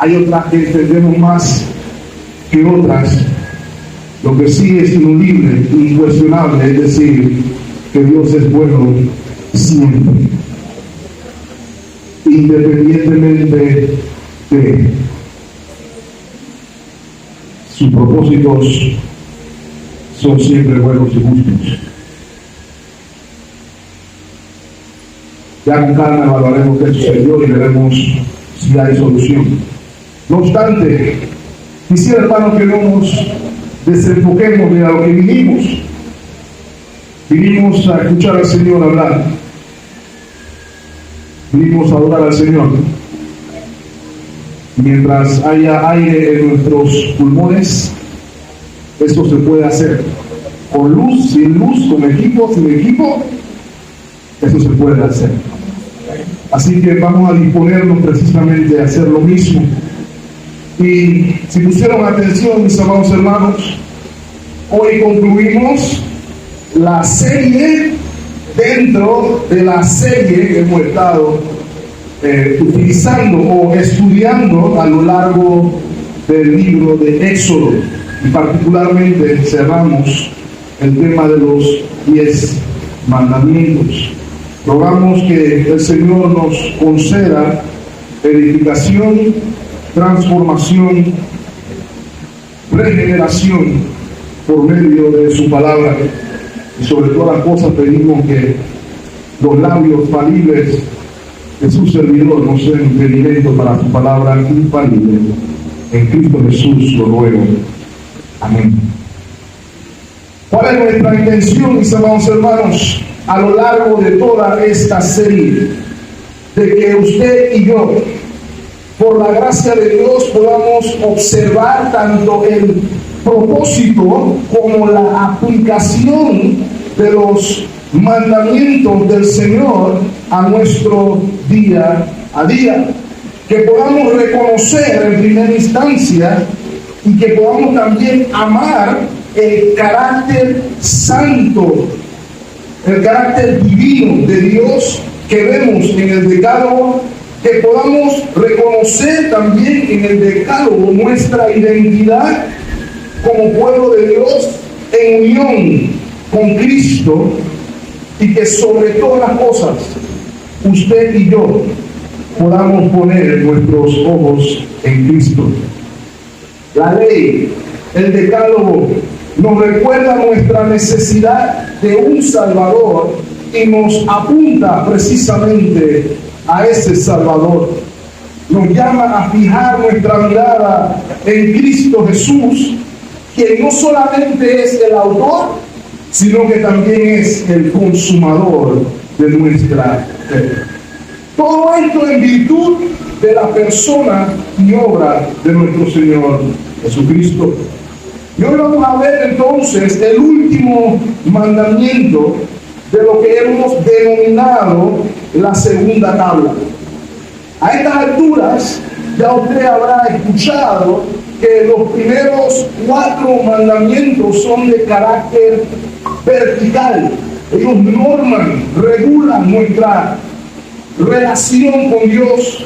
Hay otras que entendemos más que otras. Lo que sí es ineludible, incuestionable, es decir, que Dios es bueno siempre, independientemente de sus propósitos, son siempre buenos y justos. Ya con calma evaluaremos qué sucedió y veremos si hay solución. No obstante, quisiera, hermanos, que no nos desenfoquemos de lo que vinimos. Vinimos a escuchar al Señor hablar. Vinimos a adorar al Señor. Mientras haya aire en nuestros pulmones, esto se puede hacer. Con luz, sin luz, con equipo, sin equipo, eso se puede hacer. Así que vamos a disponernos precisamente a hacer lo mismo. Y si pusieron atención, mis amados hermanos, hoy concluimos la serie dentro de la serie que hemos estado utilizando o estudiando a lo largo del libro de Éxodo, y particularmente cerramos el tema de los 10 mandamientos. Rogamos que el Señor nos conceda edificación, transformación, regeneración por medio de su palabra, y sobre todas las cosas pedimos que los labios falibles de su servidor no sean impedimento para su palabra infalible. En Cristo Jesús lo ruego. Amén. ¿Cuál es nuestra intención, mis amados hermanos, a lo largo de toda esta serie? De que usted y yo, por la gracia de Dios, podamos observar tanto el propósito como la aplicación de los mandamientos del Señor a nuestro día a día. Que podamos reconocer en primera instancia y que podamos también amar el carácter santo, el carácter divino de Dios que vemos en el Decálogo, que podamos reconocer también en el Decálogo nuestra identidad como pueblo de Dios en unión con Cristo, y que sobre todas las cosas usted y yo podamos poner nuestros ojos en Cristo. La ley, el Decálogo, nos recuerda nuestra necesidad de un Salvador y nos apunta precisamente a ese Salvador. Nos llama a fijar nuestra mirada en Cristo Jesús, quien no solamente es el autor, sino que también es el consumador de nuestra fe. Todo esto en virtud de la persona y obra de nuestro Señor Jesucristo. Y hoy vamos a ver entonces el último mandamiento de lo que hemos denominado la segunda tabla. A estas alturas ya usted habrá escuchado que los primeros 4 mandamientos son de carácter vertical. Ellos norman, regulan nuestra relación con Dios.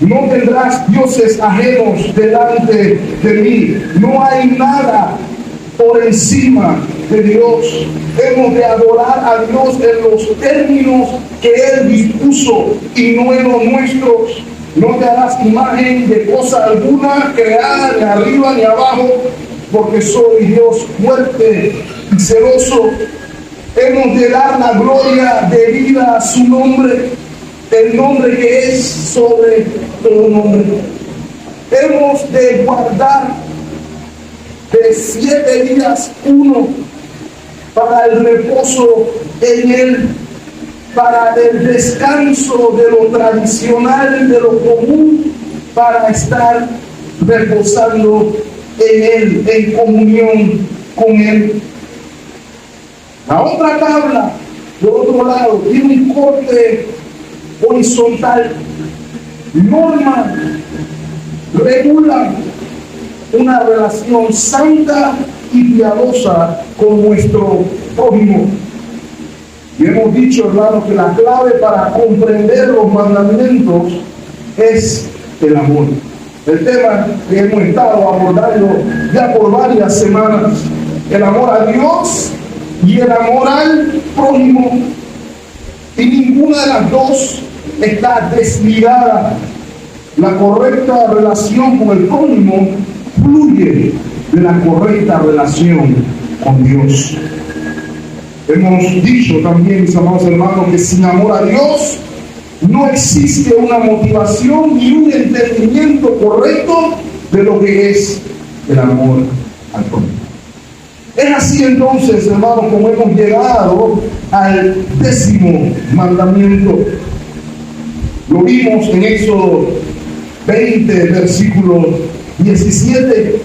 No tendrás dioses ajenos delante de mí. No hay nada por encima de Dios. Hemos de adorar a Dios en los términos que Él dispuso y no en los nuestros. No te harás imagen de cosa alguna creada ni arriba ni abajo, porque soy Dios fuerte y celoso. Hemos de dar la gloria debida a su nombre, el nombre que es sobre todo nombre. Hemos de guardar de 7 días uno para el reposo en él, para el descanso de lo tradicional, de lo común, para estar reposando en él, en comunión con él. La otra tabla, por otro lado, tiene un corte horizontal. Norma, regula una relación santa y piadosa con nuestro prójimo. Y hemos dicho, hermanos, que la clave para comprender los mandamientos es el amor. El tema que hemos estado abordando ya por varias semanas, el amor a Dios y el amor al prójimo. Y ninguna de las dos está desligada. La correcta relación con el prójimo fluye de la correcta relación con Dios. Hemos dicho también, mis amados hermanos, que sin amor a Dios no existe una motivación ni un entendimiento correcto de lo que es el amor al prójimo. Es así entonces, hermanos, como hemos llegado al 10º mandamiento. Lo vimos en Éxodo 20, versículo 17.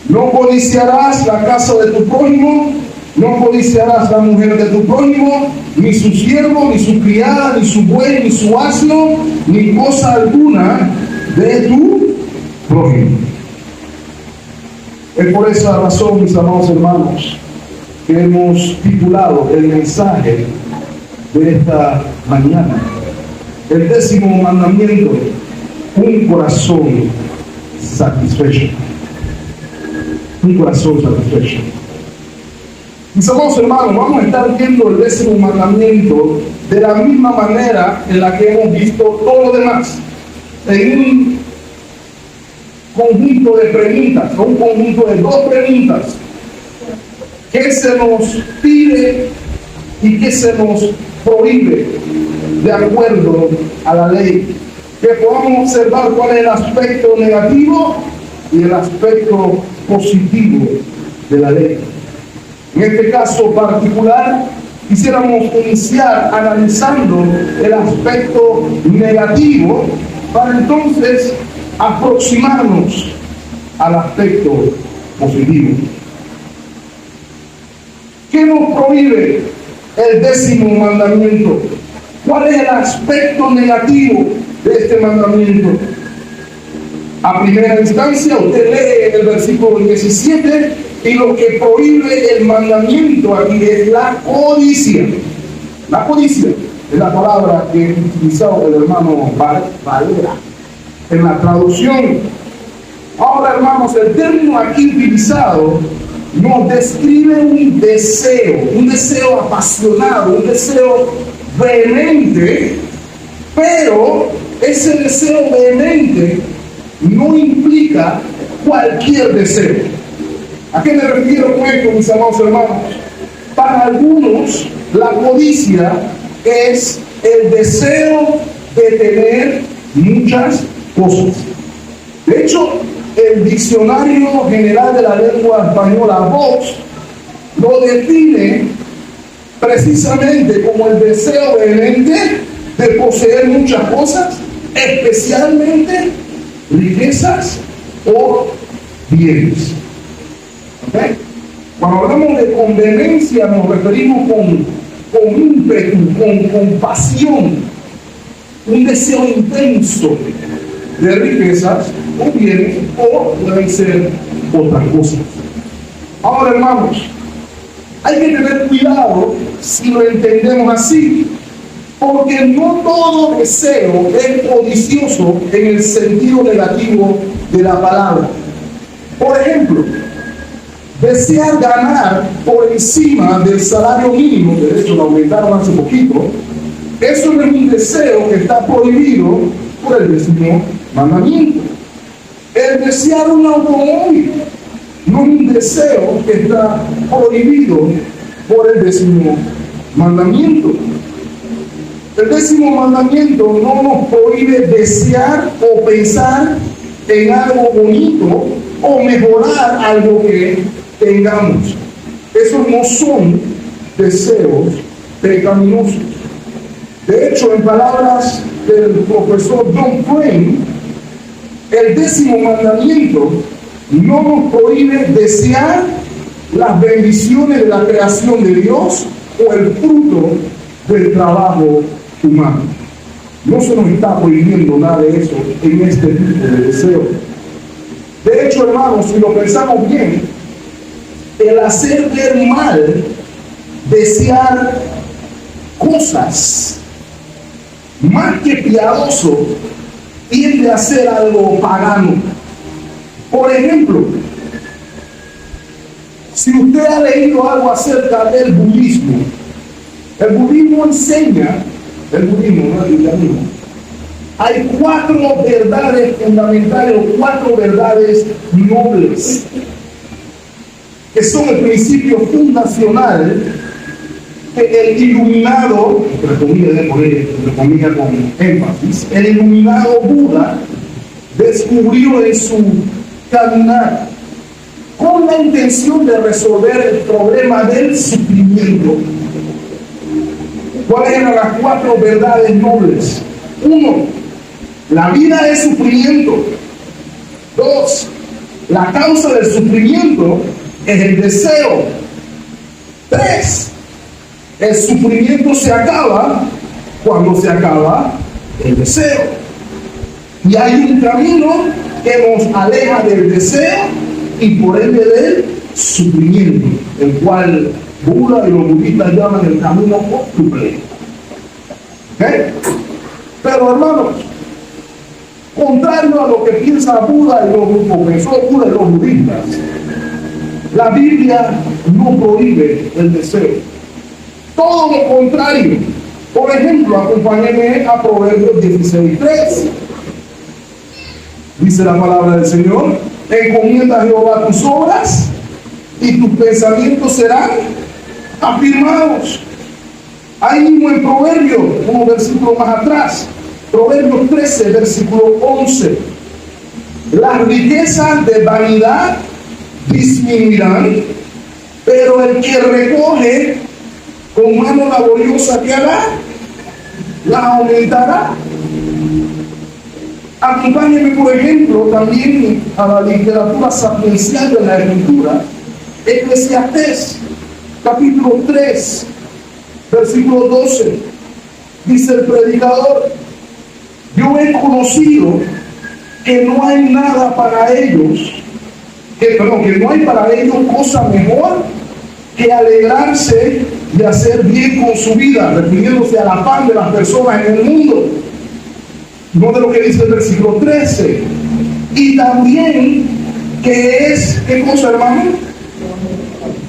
No codiciarás la casa de tu prójimo, no codiciarás la mujer de tu prójimo, ni su siervo, ni su criada, ni su buey, ni su asno, ni cosa alguna de tu prójimo. Es por esa razón, mis amados hermanos, que hemos titulado el mensaje de esta mañana, el 10º mandamiento, un corazón satisfecho. Un corazón satisfecho. Mis amados hermanos, vamos a estar viendo el 10º mandamiento de la misma manera en la que hemos visto todo lo demás, en un conjunto de preguntas, un conjunto de 2 preguntas. ¿Qué se nos pide y qué se nos prohíbe de acuerdo a la ley? Que podamos observar cuál es el aspecto negativo y el aspecto positivo de la ley. En este caso particular, quisiéramos iniciar analizando el aspecto negativo para entonces aproximarnos al aspecto positivo. ¿Qué nos prohíbe el 10º mandamiento? ¿Cuál es el aspecto negativo de este mandamiento? A primera instancia, usted lee el versículo 17 y lo que prohíbe el mandamiento aquí es la codicia. La codicia es la palabra que utilizó el hermano Valera en la traducción. Ahora, hermanos, el término aquí utilizado nos describe un deseo apasionado, un deseo vehemente, pero ese deseo vehemente no implica cualquier deseo. ¿A qué me refiero con esto, mis amados hermanos? Para algunos, la codicia es el deseo de tener muchas cosas. De hecho, el Diccionario General de la Lengua Española, Vox, lo define precisamente como el deseo vehemente de poseer muchas cosas, especialmente riquezas o bienes. ¿Okay? Cuando hablamos de con vehemencia nos referimos con ímpetu, con pasión, un deseo intenso de riquezas o bienes, o pueden ser otras cosas. Ahora, hermanos, hay que tener cuidado si lo entendemos así, porque no todo deseo es codicioso en el sentido negativo de la palabra. Por ejemplo, desear ganar por encima del salario mínimo, de hecho lo aumentaron hace poquito, eso no es un deseo que está prohibido por el 10º mandamiento. El desear un automóvil no es un deseo que está prohibido por el 10º mandamiento. El 10º mandamiento no nos prohíbe desear o pensar en algo bonito o mejorar algo que tengamos. Esos no son deseos pecaminosos. De hecho, en palabras del profesor John Frame, el 10º mandamiento no nos prohíbe desear las bendiciones de la creación de Dios o el fruto del trabajo humano. No se nos está prohibiendo nada de eso en este tipo de deseo. De hecho, hermanos, si lo pensamos bien, el hacer ver mal, desear cosas más que piadoso, tiende a ser algo pagano. Por ejemplo, si usted ha leído algo acerca del budismo, el budismo enseña, el budismo, no el islamismo, hay 4 verdades fundamentales o 4 verdades nobles que son el principio fundacional que el iluminado, entre comillas con énfasis, el iluminado Buda descubrió en su caminar con la intención de resolver el problema del sufrimiento. ¿Cuáles eran las 4 verdades nobles? 1. La vida es sufrimiento. 2. La causa del sufrimiento es el deseo. 3. El sufrimiento se acaba cuando se acaba el deseo. Y hay un camino que nos aleja del deseo y por ende del sufrimiento, el cual Buda y los budistas llaman el camino octuple. ¿Okay? Pero hermanos, contrario a lo que piensa Buda y Buda y los budistas, la Biblia no prohíbe el deseo. Todo lo contrario. Por ejemplo, acompáñenme a Proverbios 16:3. Dice la palabra del Señor: encomienda a Jehová tus obras y tus pensamientos serán afirmados. Ahí mismo en Proverbios, unos versículos más atrás, Proverbios 13, versículo 11. Las riquezas de vanidad disminuirán, pero el que recoge con mano laboriosa, ¿qué hará? La aumentará. Acompáñenme, por ejemplo, también a la literatura sapiencial de la Escritura, Eclesiastés, capítulo 3, versículo 12. Dice el predicador: yo he conocido que no hay nada para ellos, que no hay para ellos cosa mejor que alegrarse y hacer bien con su vida, refiriéndose al afán de las personas en el mundo. No de lo que dice el versículo 13. Y también que es, ¿qué cosa, hermano?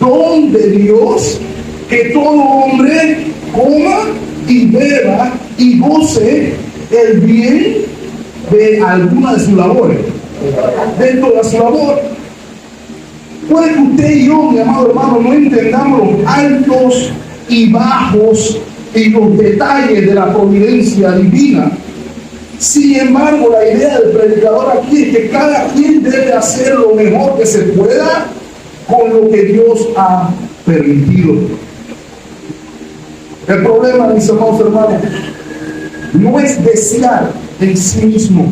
Don de Dios, que todo hombre coma y beba y goce el bien de alguna de sus labores, dentro de su labor. Puede que usted y yo, mi amado hermano, no entendamos los altos y bajos y los detalles de la providencia divina. Sin embargo, la idea del predicador aquí es que cada quien debe hacer lo mejor que se pueda con lo que Dios ha permitido. El problema, mis amados hermanos, no es desear en sí mismo.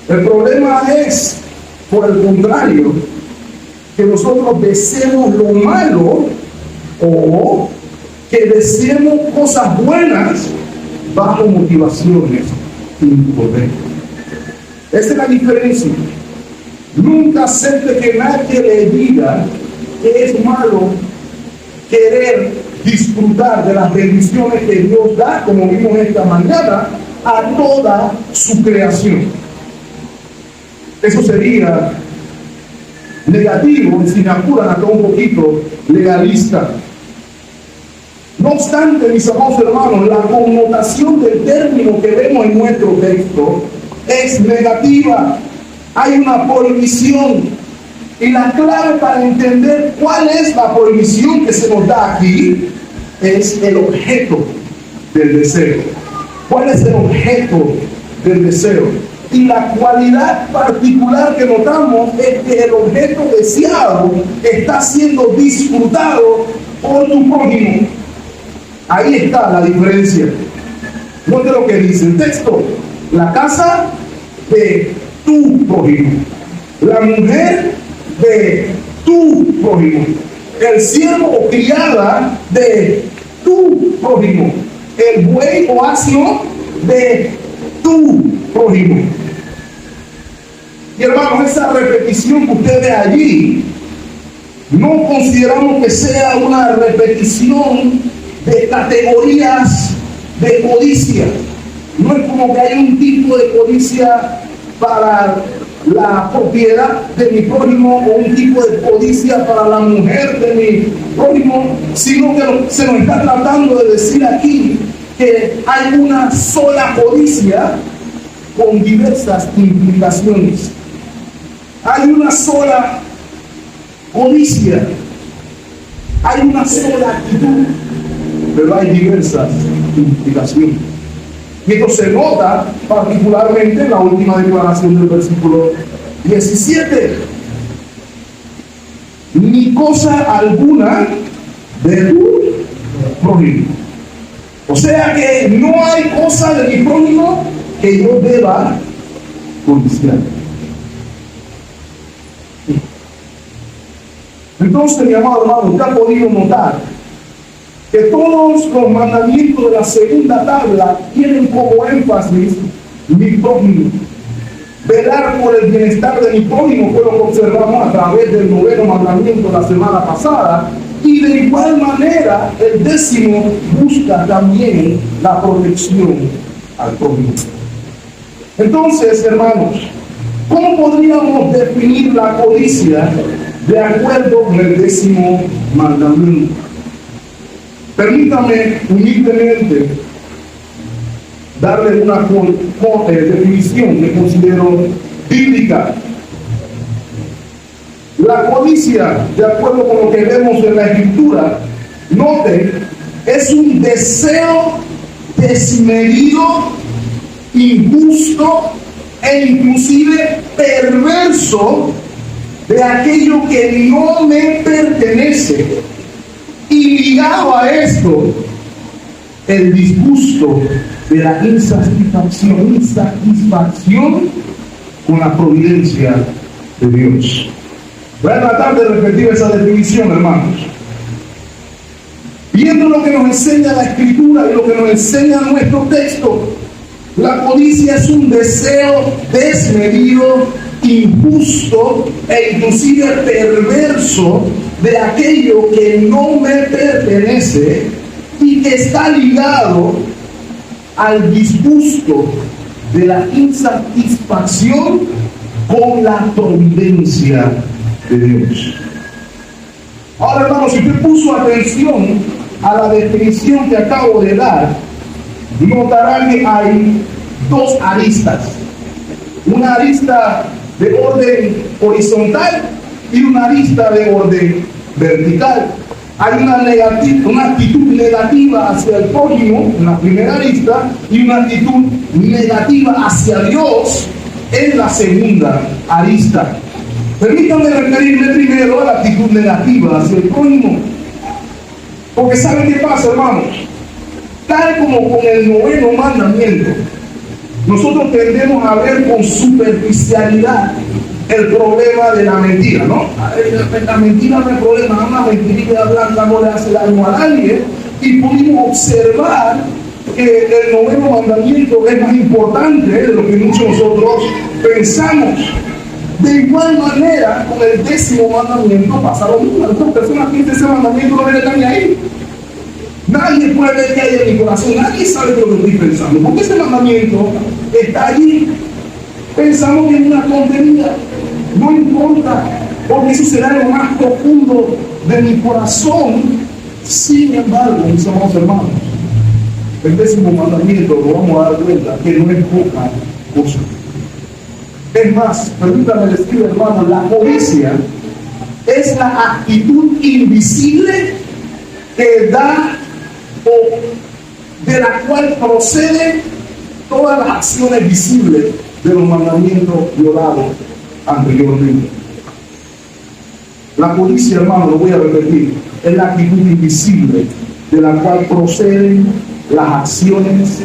El problema es, por el contrario, que nosotros deseemos lo malo o que deseemos cosas buenas bajo motivaciones incorrectas. Esa es la diferencia. Nunca acepte que nadie le diga que es malo querer disfrutar de las bendiciones que Dios da, como vimos esta mañana, a toda su creación. Eso sería negativo, si me apuran acá un poquito, legalista. No obstante, mis amados hermanos, la connotación del término que vemos en nuestro texto es negativa. Hay una prohibición. Y la clave para entender cuál es la prohibición que se nos da aquí es el objeto del deseo. ¿Cuál es el objeto del deseo? Y la cualidad particular que notamos es que el objeto deseado está siendo disfrutado por tu prójimo. Ahí está la diferencia. Note lo que dice el texto: la casa de tu prójimo, la mujer de tu prójimo, el siervo o criada de tu prójimo, el buey o asno de tu prójimo. Y hermanos, esa repetición que usted ve allí, no consideramos que sea una repetición de categorías de codicia. No es como que hay un tipo de codicia para la propiedad de mi prójimo o un tipo de codicia para la mujer de mi prójimo, sino que se nos está tratando de decir aquí que hay una sola codicia con diversas implicaciones. Hay una sola codicia, hay una sola actitud, pero hay diversas implicaciones. Y esto se nota particularmente en la última declaración del versículo 17. Ni cosa alguna de tu prójimo. O sea que no hay cosa de mi prójimo que yo deba codiciar. Entonces, mi amado hermano, usted ha podido notar que todos los mandamientos de la segunda tabla tienen como énfasis mi prójimo. Velar por el bienestar de mi prójimo fue lo que observamos a través del 9º mandamiento la semana pasada, y de igual manera el 10º busca también la protección al prójimo. Entonces, hermanos, ¿cómo podríamos definir la codicia de acuerdo con el 10º mandamiento? Permítame humildemente darle una definición que considero bíblica. La codicia, de acuerdo con lo que vemos en la Escritura, noten, es un deseo desmedido, injusto e inclusive perverso de aquello que no me pertenece. Y ligado a esto, el disgusto de la insatisfacción con la providencia de Dios. Voy a tratar de repetir esa definición, hermanos. Viendo lo que nos enseña la Escritura y lo que nos enseña nuestro texto, la codicia es un deseo desmedido, injusto e inclusive perverso de aquello que no me pertenece y que está ligado al disgusto de la insatisfacción con la providencia de Dios. Ahora, hermanos, si usted puso atención a la definición que acabo de dar, notará que hay dos aristas. Una arista de orden horizontal y una arista de orden vertical. Hay una actitud negativa hacia el prójimo en la primera arista y una actitud negativa hacia Dios en la segunda arista. Permítanme referirme primero a la actitud negativa hacia el prójimo. Porque ¿saben qué pasa, hermanos? Tal como con el 9º mandamiento, nosotros tendemos a ver con superficialidad el problema de la mentira, ¿no? La mentira no es problema, una mentirita blanca no le hace daño a nadie, y pudimos observar que el 9º mandamiento es más importante de lo que muchos de nosotros pensamos. De igual manera, con el 10º mandamiento pasa lo mismo. Algunas personas piensan ese mandamiento no debe estar ni ahí. Nadie puede ver qué hay en mi corazón, nadie sabe de lo que estoy pensando, porque ese mandamiento está allí. Pensamos que es una tontería, no importa, porque eso será lo más profundo de mi corazón. Sin embargo, mis amados hermanos, el 10º mandamiento lo vamos a dar cuenta que no es poca cosa. Es más, permítame decir, hermano, la codicia es la actitud invisible que da o de la cual proceden todas las acciones visibles de los mandamientos violados anteriormente. La codicia, hermano, lo voy a repetir, es la actitud invisible de la cual proceden las acciones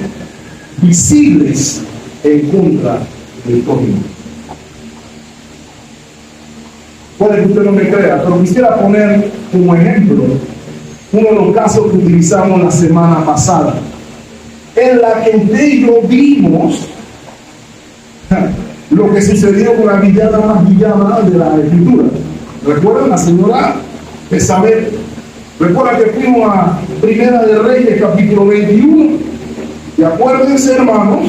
visibles en contra del prójimo. Puede que usted no me crea, pero quisiera poner como ejemplo uno de los casos que utilizamos la semana pasada, en la que usted y yo vimos lo que sucedió con la villana más villana de la Escritura. ¿Recuerdan? La señora Jezabel. Recuerda que fuimos a Primera de Reyes, capítulo 21, Y acuérdense, hermanos,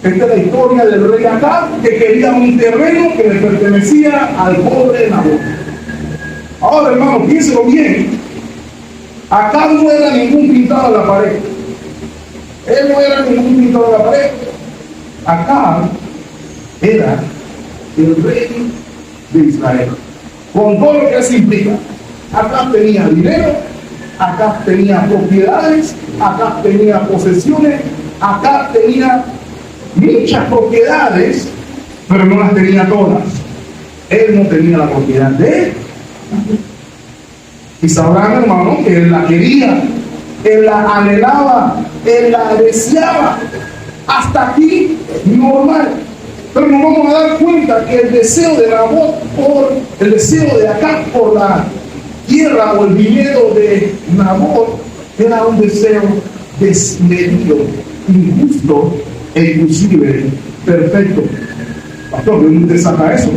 esta es la historia del rey Acab, que quería un terreno que le pertenecía al pobre Nabot. Ahora, hermanos, piénselo bien. Acab no era ningún pintado en la pared. Él no era ningún pintado en la pared. Acab era el rey de Israel, con todo lo que eso implica. Acab tenía dinero, Acab tenía propiedades, Acab tenía posesiones, Acab tenía muchas propiedades, pero no las tenía todas. Él no tenía la propiedad de él. Y sabrán, hermano, que él la quería, él la anhelaba, él la deseaba. Hasta aquí, normal. Pero nos vamos a dar cuenta que el deseo de Nabot el deseo de Acab por la tierra o el viñedo de Nabot era un deseo desmedido, injusto e inclusive perfecto. Pastor, ¿de dónde saca eso?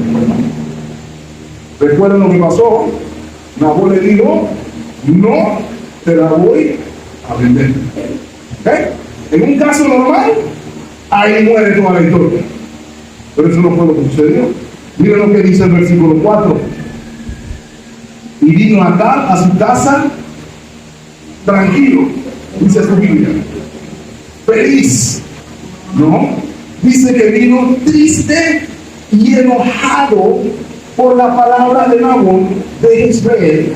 ¿Recuerdan lo que pasó? Nabot le dijo, no te la voy a vender. ¿Okay? En un caso normal, ahí muere toda la historia. Pero eso no fue lo que sucedió. Miren lo que dice el versículo 4. Y vino Acab a su casa tranquilo, dice su Biblia, feliz, ¿no? Dice que vino triste y enojado por la palabra de Nabot de Israel.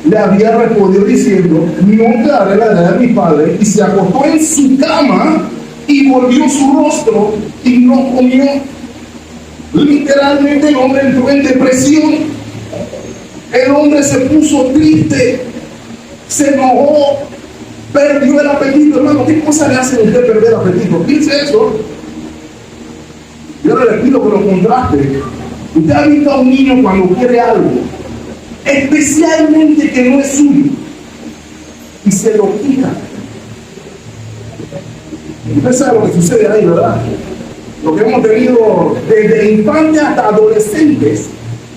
Le había respondido diciendo, no te daré la heredad de mi padre, y se acostó en su cama y volvió su rostro y no comió. Literalmente el hombre entró en depresión. El hombre se puso triste, se enojó, perdió el apetito. Hermano, ¿qué cosa le hace a usted perder el apetito? Piense eso. Yo le pido que lo contraste. Usted ha visto a un niño cuando quiere algo, especialmente que no es suyo, y se lo quita. Usted sabe lo que sucede ahí, ¿verdad? Lo que hemos tenido desde infantes hasta adolescentes,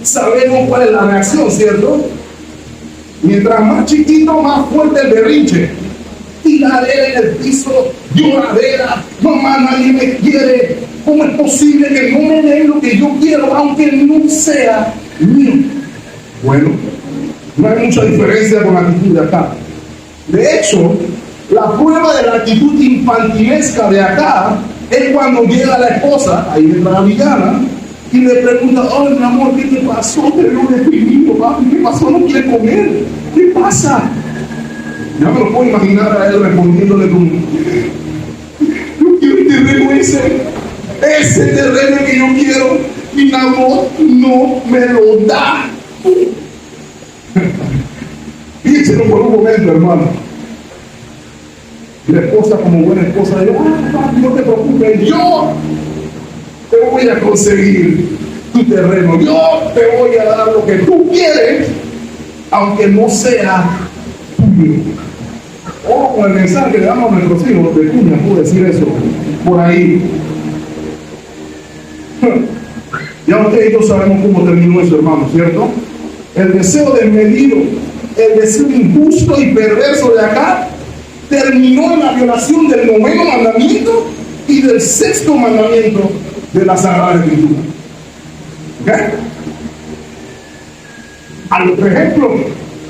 sabemos cuál es la reacción, ¿cierto? Mientras más chiquito, más fuerte el berrinche. Tiradera en el piso, lloradera, mamá, nadie me quiere. ¿Cómo es posible que no me den lo que yo quiero, aunque no sea mío? Bueno, no hay mucha diferencia con la actitud de acá. De hecho, la prueba de la actitud infantilesca de acá es cuando llega la esposa, ahí entra la villana, y le pregunta, oh, mi amor, ¿qué te pasó? Te veo deprimido, papi, ¿qué pasó? ¿No quieres comer? ¿Qué pasa? Ya me lo puedo imaginar a él respondiéndole como, yo quiero el terreno ese terreno que yo quiero, y Nabot no me lo da. Fíjense por un momento, hermano. Y la esposa, como buena esposa, dice, papi, no te preocupes, yo te voy a conseguir tu terreno, yo te voy a dar lo que tú quieres, aunque no sea tuyo. O con el mensaje que le damos a nuestros hijos, de cuña, puedo decir eso por ahí. Ya ustedes y yo sabemos cómo terminó eso, hermano, ¿cierto? El deseo desmedido, el deseo injusto y perverso de acá terminó en la violación del 9º mandamiento y del 6º mandamiento de la Sagrada Escritura. ¿Ok? Al otro ejemplo,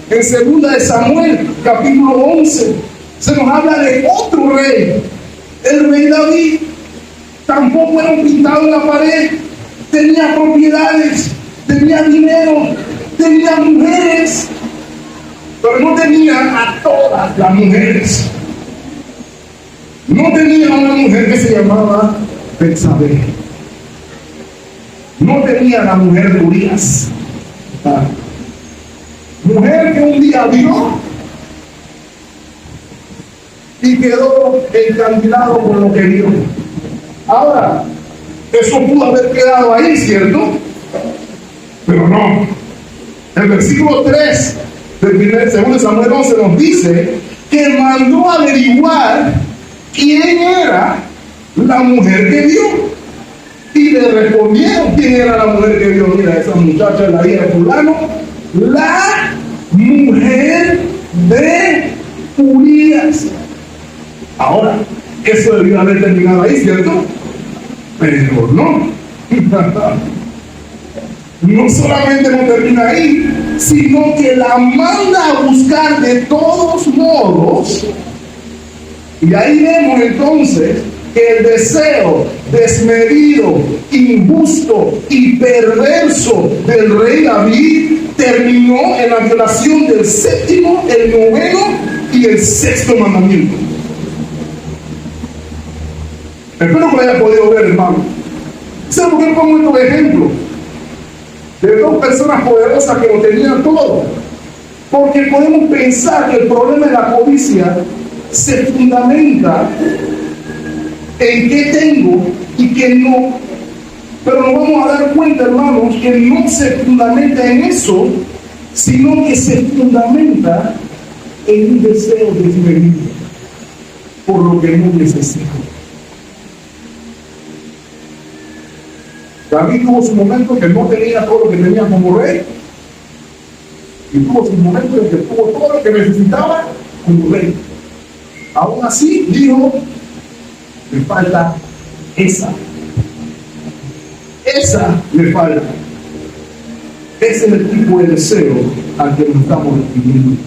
en 2 de Samuel, capítulo 11, se nos habla de otro rey, el rey David. Tampoco era un pintado en la pared, tenía propiedades, tenía dinero, tenía mujeres, pero no tenía a todas las mujeres. No tenía una mujer que se llamaba Betsabé. No tenía la mujer de Urías. Mujer que un día vio y quedó encandilado por lo que vio. Ahora, eso pudo haber quedado ahí, ¿cierto? Pero no. El versículo 3 del 2 Samuel 11 nos dice que mandó a averiguar quién era la mujer que vio. Y le respondieron quién era la mujer que vio. Mira, esa muchacha es la hija de fulano, la mujer de Urías. Ahora, eso debió haber terminado ahí, ¿cierto? Pero no. No solamente no termina ahí, sino que la manda a buscar de todos modos. Y ahí vemos entonces que el deseo desmedido, injusto y perverso del rey David terminó en la violación del séptimo, el noveno y el sexto mandamiento. Espero que lo haya podido ver, hermano. ¿Saben por qué pongo estos ejemplos? De dos personas poderosas que lo tenían todo. Porque podemos pensar que el problema de la codicia se fundamenta en qué tengo y qué no. Pero nos vamos a dar cuenta, hermanos, que no se fundamenta en eso, sino que se fundamenta en un deseo desmedido por lo que no necesito. David tuvo su momento que no tenía todo lo que tenía como rey, y tuvo su momento en que tuvo todo lo que necesitaba como rey. Aún así, dijo, me falta esa me falta. Ese es el tipo de deseo al que nos estamos refiriendo.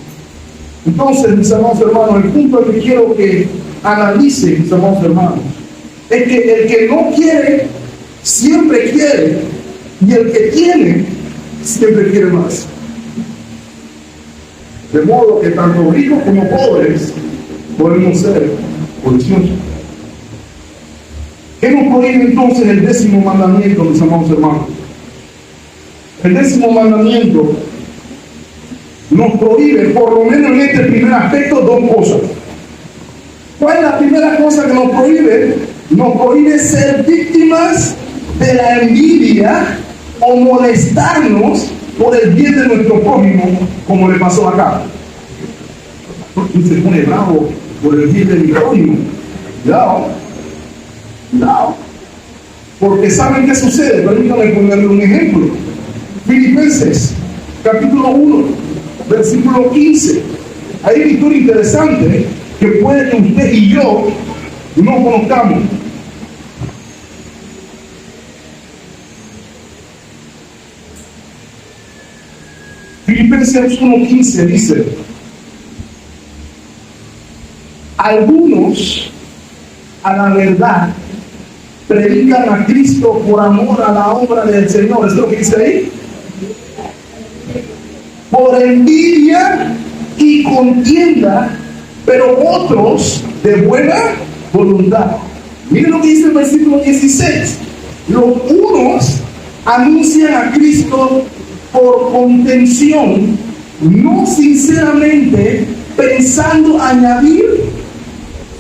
Entonces, mis amados hermanos, el punto que quiero que analicen, mis amados hermanos, es que el que no quiere siempre quiere, y el que tiene siempre quiere más. De modo que tanto ricos como pobres podemos ser codiciosos. ¿Qué nos prohíbe entonces el 10º mandamiento, mis amados hermanos? El 10º mandamiento nos prohíbe, por lo menos en este primer aspecto, dos cosas. ¿Cuál es la primera cosa que nos prohíbe? Nos prohíbe ser víctimas de la envidia o molestarnos por el bien de nuestro prójimo, como le pasó acá. Y se pone bravo por el bien de mi prójimo. Cuidado. Porque ¿saben qué sucede? Permítanme ponerle un ejemplo. Filipenses, capítulo 1, versículo 15. Hay una historia interesante que puede que usted y yo no conozcamos. Filipenses 1:15 dice: algunos, a la verdad, predican a Cristo por amor a la obra del Señor. ¿Es lo que dice ahí? Por envidia y contienda, pero otros de buena voluntad. Miren lo que dice el versículo 16. Los unos anuncian a Cristo por contención, no sinceramente, pensando añadir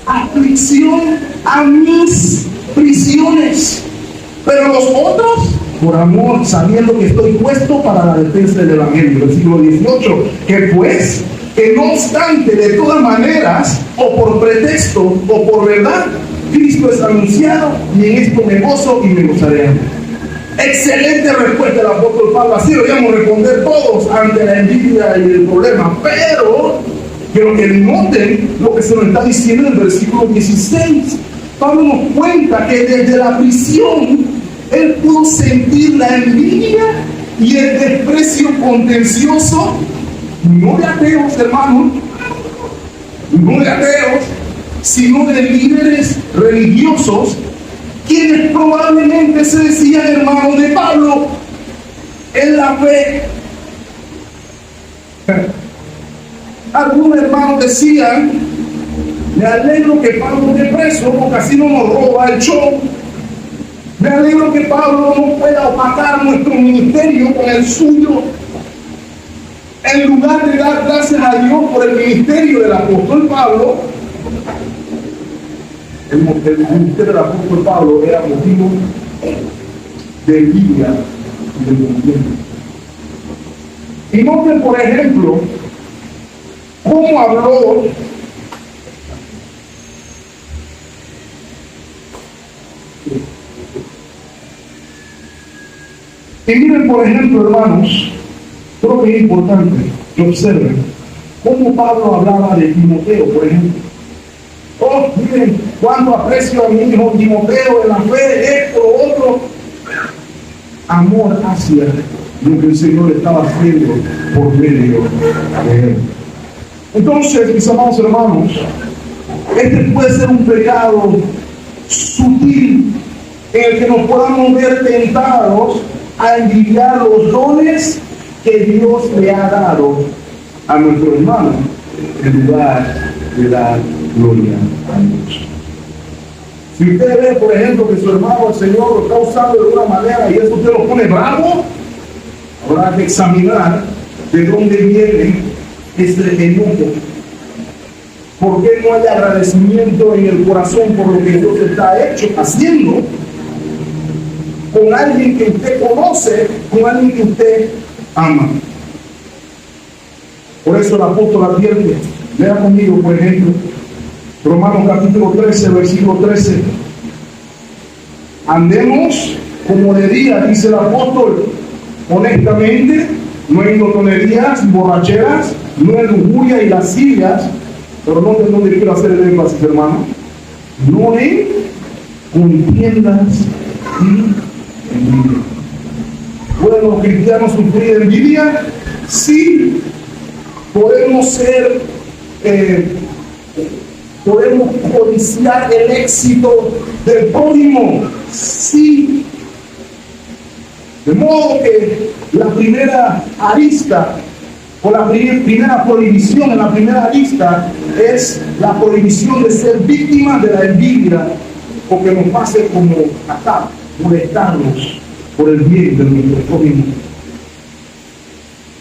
aflicción a mis prisiones, pero los otros por amor, sabiendo que estoy puesto para la defensa del Evangelio. Versículo 18, que pues, que no obstante, de todas maneras, o por pretexto, o por verdad, Cristo es anunciado, y en esto me gozo y me gozaré. Excelente respuesta del apóstol Pablo. Así deberíamos responder todos ante la envidia y el problema, pero quiero que noten lo que se nos está diciendo en el versículo 16. Pablo nos cuenta que desde la prisión él pudo sentir la envidia y el desprecio contencioso, no de ateos, hermanos, no de ateos, sino de líderes religiosos, quienes probablemente se decían hermanos de Pablo en la fe. Algunos hermanos decían: me alegro que Pablo esté preso porque así no nos roba el show. Me alegro que Pablo no pueda opacar nuestro ministerio con el suyo. En lugar de dar gracias a Dios por el ministerio del apóstol Pablo, el ministerio del apóstol Pablo era motivo de envidia y de contienda. Y noten, por ejemplo, cómo habló y miren, por ejemplo, hermanos, creo que es importante que observen cómo Pablo hablaba de Timoteo, por ejemplo. Oh, miren cuánto aprecio a mi hijo Timoteo en la fe, esto, lo otro. Amor hacia lo que el Señor estaba haciendo por medio de él. Entonces, mis amados hermanos, este puede ser un pecado sutil en el que nos podamos ver tentados a envidiar los dones que Dios le ha dado a nuestro hermano en lugar de dar gloria a Dios. Si usted ve, por ejemplo, que su hermano, el Señor, lo está usando de una manera y eso usted lo pone bravo, habrá que examinar de dónde viene ese enojo. ¿Por qué no hay agradecimiento en el corazón por lo que Dios está haciendo con alguien que usted conoce, con alguien que usted ama? Por eso el apóstol advierte. Lea conmigo, por ejemplo, Romanos capítulo 13, versículo 13. Andemos como de día, dice el apóstol, honestamente, no en glotonerías, borracheras, no en lujuria y lascivias, pero no es donde quiero hacer el énfasis, hermano, no en contiendas y envidia. ¿Pueden los cristianos sufrir envidia? Sí. Podemos ser, podemos codiciar el éxito del prójimo. Sí. De modo que la primera arista, o la primera prohibición en la primera arista, es la prohibición de ser víctimas de la envidia, o que nos pase como acá, molestarnos por el bien de nuestro prójimo.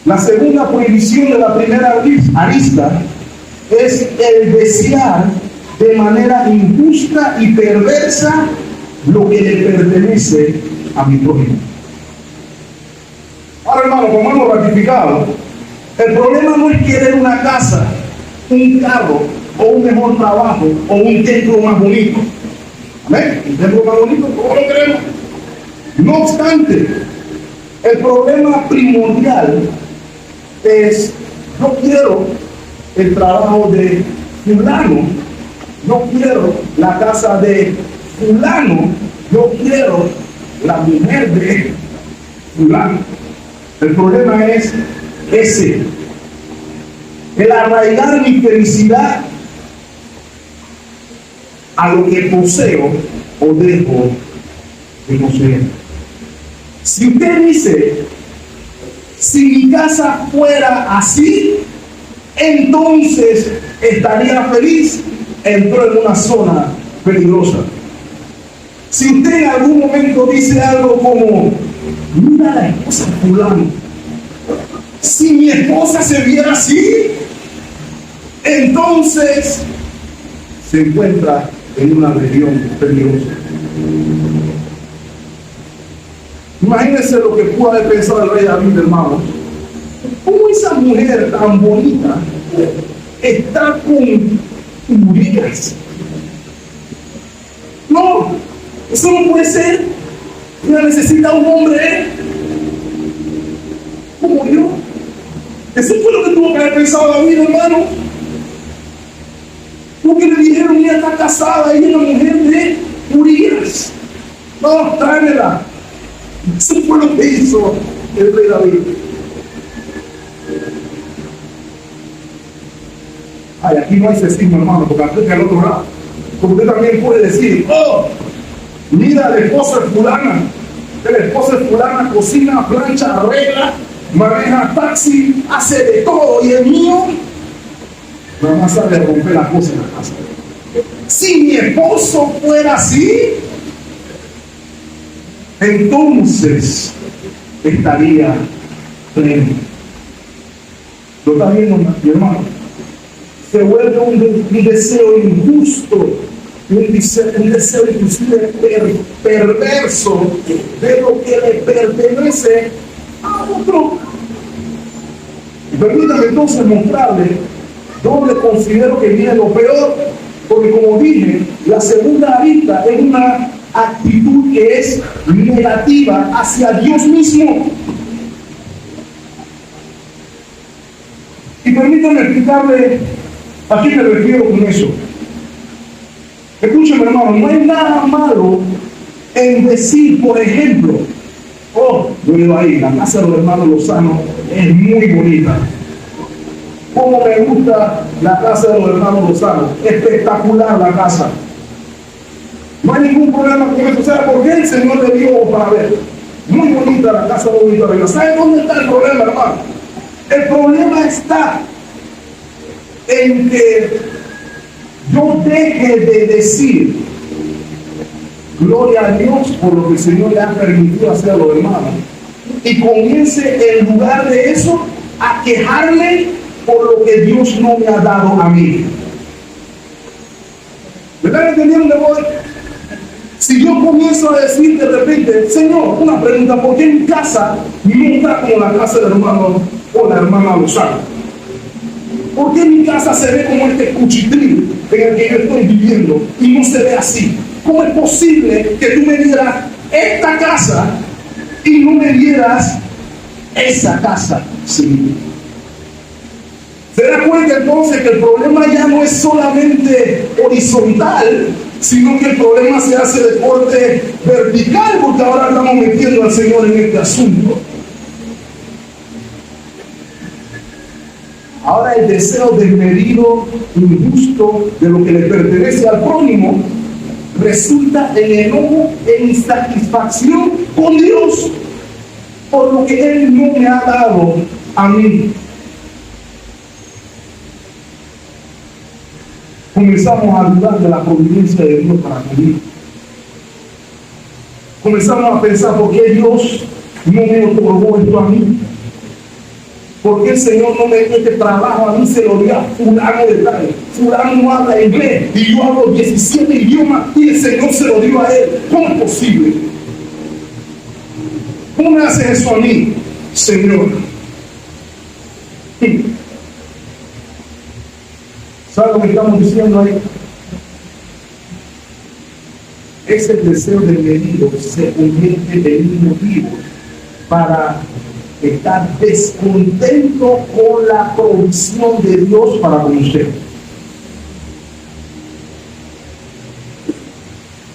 La segunda prohibición de la primera arista es el desear de manera injusta y perversa lo que le pertenece a mi prójimo. Ahora, hermano, como hemos ratificado, el problema no es querer una casa, un carro, o un mejor trabajo, o un templo más bonito. Amén. Un templo más bonito, ¿cómo lo queremos? No obstante, el problema primordial es: no quiero el trabajo de fulano, no quiero la casa de fulano, no quiero la mujer de fulano. El problema es ese: el arraigar mi felicidad a lo que poseo o dejo de poseer. Si usted dice, si mi casa fuera así, entonces estaría feliz, entró en una zona peligrosa. Si usted en algún momento dice algo como, mira la esposa de fulano, si mi esposa se viera así, entonces se encuentra en una región peligrosa. Imagínense lo que pudo haber pensado el rey David, hermano. ¿Cómo esa mujer tan bonita está con Urías? No, eso no puede ser. Ella necesita un hombre como yo. Eso fue lo que tuvo que haber pensado David, hermano. Porque le dijeron, ella está casada, ella es una mujer de Urías. No, tráemela. Eso fue lo que hizo el rey David. Ay, aquí no hay sexismo, hermano, porque aquí es al otro lado. Porque usted también puede decir, oh, mira, la esposa es fulana. La esposa es fulana, cocina, plancha, arregla, maneja taxi, hace de todo. Y el mío, nada más sabe romper las cosas en la casa. Si mi esposo fuera así, entonces estaría pleno. ¿Lo está viendo, mi hermano? Se vuelve un deseo injusto, un deseo inclusive perverso de lo que le pertenece a otro. Y permítame entonces mostrarle donde considero que viene lo peor, porque como dije, la segunda arista es una actitud que es negativa hacia Dios mismo. Y permítanme explicarle a qué me refiero con eso. Escúcheme, hermano, no hay nada malo en decir, por ejemplo, oh, yo he ido ahí, la casa de los hermanos Lozano es muy bonita. ¿Cómo me gusta la casa de los hermanos Lozano? Espectacular la casa. No hay ningún problema con eso. ¿Sabe por qué el Señor le dio para ver? Muy bonita la casa, muy bonita. ¿Sabe dónde está el problema, hermano? El problema está en que yo deje de decir gloria a Dios por lo que el Señor le ha permitido hacer a los hermanos y comience en lugar de eso a quejarme por lo que Dios no me ha dado a mí. ¿Me están entendiendo de voy? Si yo comienzo a decir de repente, Señor, una pregunta, ¿por qué mi casa no está como la casa del hermano o la hermana Lozano? ¿Por qué mi casa se ve como este cuchitril en el que yo estoy viviendo y no se ve así? ¿Cómo es posible que tú me dieras esta casa y no me dieras esa casa? Sí. ¿Se da cuenta entonces que el problema ya no es solamente horizontal, sino que el problema se hace de corte vertical, porque ahora estamos metiendo al Señor en este asunto? Ahora el deseo desmedido, injusto de lo que le pertenece al prójimo resulta en enojo, en insatisfacción con Dios por lo que Él no me ha dado a mí. Comenzamos a dudar de la providencia de Dios para conmigo. Comenzamos a pensar, ¿por qué Dios no me otorgó esto a mí? ¿Por qué el Señor no me dio este trabajo? A mí se lo dio a fulano de tal. Fulano no habla inglés y yo hablo 17 idiomas y el Señor se lo dio a él. ¿Cómo es posible? ¿Cómo me hace eso a mí, Señor? ¿Sabe lo que estamos diciendo ahí? Ese deseo de medido se convierte en un motivo para estar descontento con la provisión de Dios para con usted.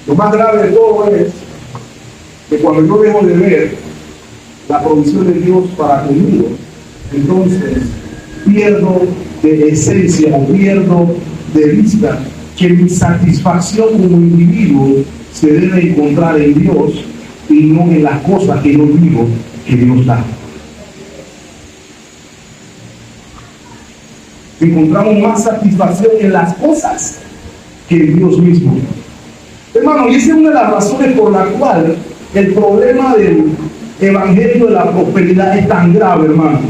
Lo más grave de todo es que cuando yo dejo de ver la provisión de Dios para conmigo, entonces pierdo de esencia o pierdo de vista que mi satisfacción como individuo se debe encontrar en Dios y no en las cosas que yo digo que Dios da. Encontramos más satisfacción en las cosas que en Dios mismo. Hermano, y esa es una de las razones por la cual el problema del evangelio de la prosperidad es tan grave, hermanos.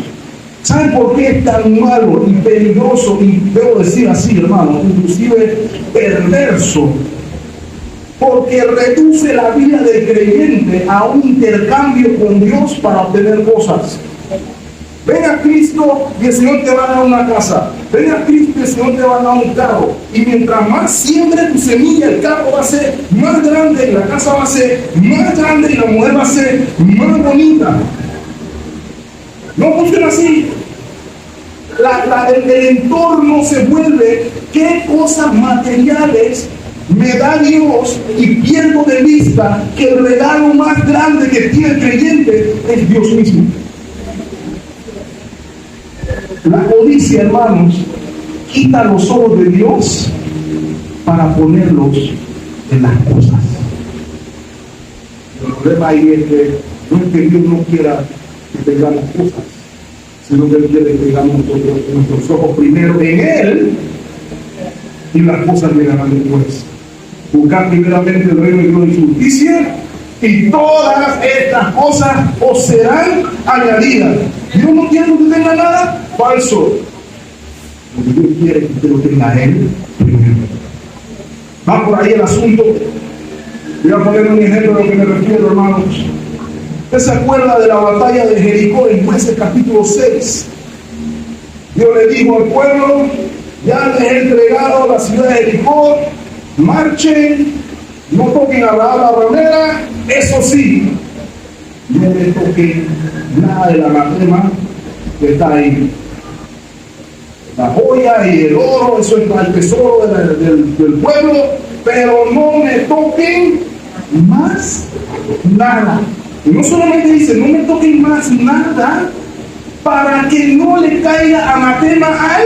¿Saben por qué es tan malo y peligroso? Y debo decir así, hermano, inclusive perverso. Porque reduce la vida del creyente a un intercambio con Dios para obtener cosas. Ven a Cristo y el Señor te va a dar una casa. Ven a Cristo y el Señor te va a dar un carro. Y mientras más siembre tu semilla, el carro va a ser más grande, y la casa va a ser más grande, y la mujer va a ser más bonita. No funciona así. El entorno se vuelve qué cosas materiales me da Dios y pierdo de vista que el regalo más grande que tiene el creyente es Dios mismo. La codicia, hermanos, quita los ojos de Dios para ponerlos en las cosas. El problema ahí es que no es que Dios no quiera que tengamos cosas, sino que Él quiere que tengamos nuestros ojos primero en Él y las cosas vendrán después. Buscar primeramente el reino de Dios y su justicia, y todas estas cosas os serán añadidas. Dios no quiere que usted tenga nada falso. Lo que Dios quiere es que usted lo tenga a Él primero. Va por ahí el asunto. Voy a poner un ejemplo de lo que me refiero, hermanos. ¿Usted se acuerda de la batalla de Jericó en Jueces capítulo 6? Dios le dijo al pueblo: ya les he entregado la ciudad de Jericó, marchen, no toquen a la ramera, eso sí, no le toquen nada de la matema que está ahí. La joya y el oro, eso es el tesoro del pueblo, pero no me toquen más nada. Y no solamente dice, no me toquen más nada, para que no le caiga anatema al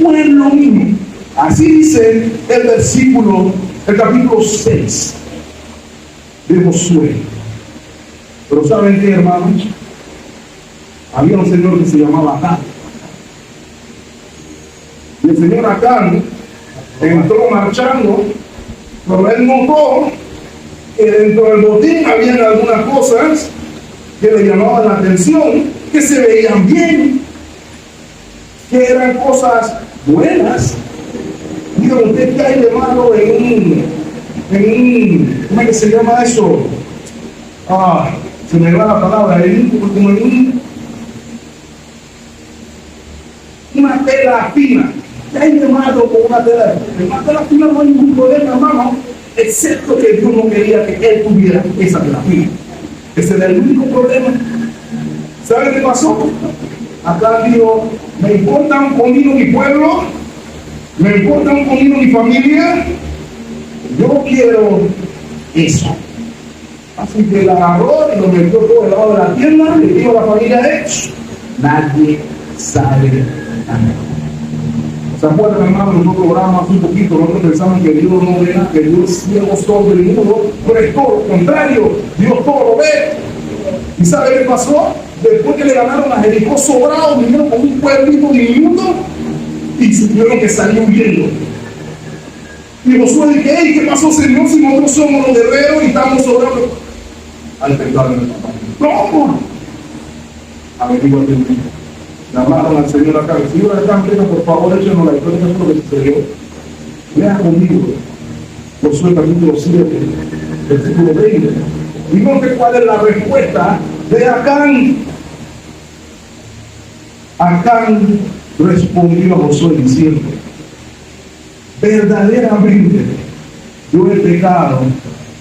pueblo mío. Así dice el capítulo 6 de Josué. Pero ¿saben qué, hermanos? Había un señor que se llamaba Acán. Y el señor Acán entró marchando, pero él notó que dentro del botín habían algunas cosas que le llamaban la atención, que se veían bien, que eran cosas buenas. Diga usted, ¿qué hay de malo ¿cómo es que se llama eso? Se me va la palabra, como en una tela fina. ¿Qué hay de malo con una tela fina? En una tela fina no hay ningún problema, hermano, excepto que Dios no quería que él tuviera esa tela fina. Ese era el único problema. ¿Sabe qué pasó? Acá dijo, me importa un comino mi pueblo, me importa un comino mi familia, yo quiero eso. Así que la agarró y lo metió todo debajo de la tienda, le dijo a la familia, nadie sabe nada. ¿Se acuerdan, hermano? Nosotros oramos un poquito, nosotros pensamos que Dios no ve nada, que Dios es ciego, sordo y mudo, pero es todo lo contrario, Dios todo lo ve. ¿Y sabe qué pasó? Después que le ganaron a Jericó sobrado, vinieron con un pueblito diminuto y se tuvieron que salir huyendo. Y Josué dijo, hey, ¿qué pasó, Señor, si nosotros somos los guerreros y estamos sobrados? Al pecado de nuestra familia. ¿Cómo? A ver, igual que llamaron al Señor acá. El Señor acá, por favor, échenos la historia de lo que sucedió. Lea conmigo Josué capítulo 7, versículo 20. Y note cuál es la respuesta de Acán. Acán respondió a Josué diciendo, verdaderamente yo he pecado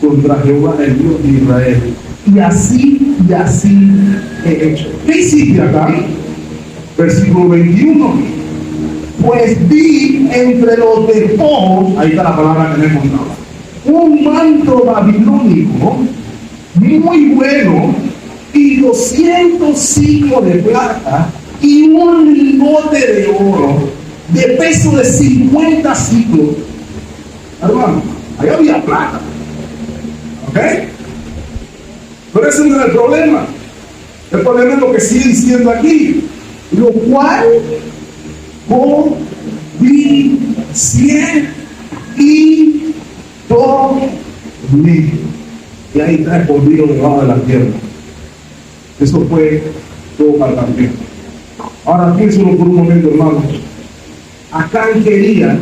contra Jehová, el Dios de Israel, y así he hecho. ¿Qué hiciste, Acán? Versículo 21. Pues vi entre los despojos, ahí está la palabra que tenemos ahora, un manto babilónico muy bueno y 200 ciclos de plata y un lingote de oro de peso de 50 ciclos. Hermano, ahí había plata. ¿Ok? Pero ese no es el problema. El problema es lo que sigue diciendo aquí. Lo cual codicié y tomé. Y ahí está escondido debajo de la tierra. Eso fue todo para también. Ahora piénselo por un momento, hermanos. Acán quería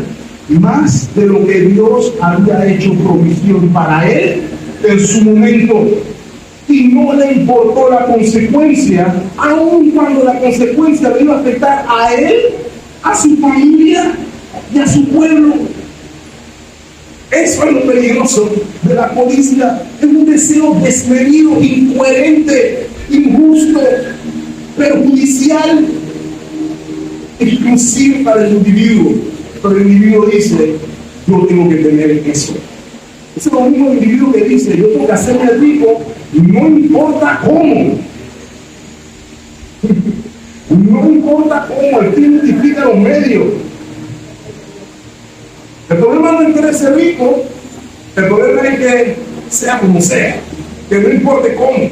más de lo que Dios había hecho provisión para él en su momento. Y no le importó la consecuencia, aun cuando la consecuencia le iba a afectar a él, a su familia y a su pueblo. Eso es lo peligroso de la codicia. Es un deseo desmedido, incoherente, injusto, perjudicial, exclusivo para el individuo. Pero el individuo dice, yo tengo que tener eso. Ese es lo mismo individuo que dice, yo tengo que hacerme rico, no importa cómo. No importa cómo, el fin multiplica los medios. El problema no es querer ser rico, el problema es que sea como sea, que no importe cómo.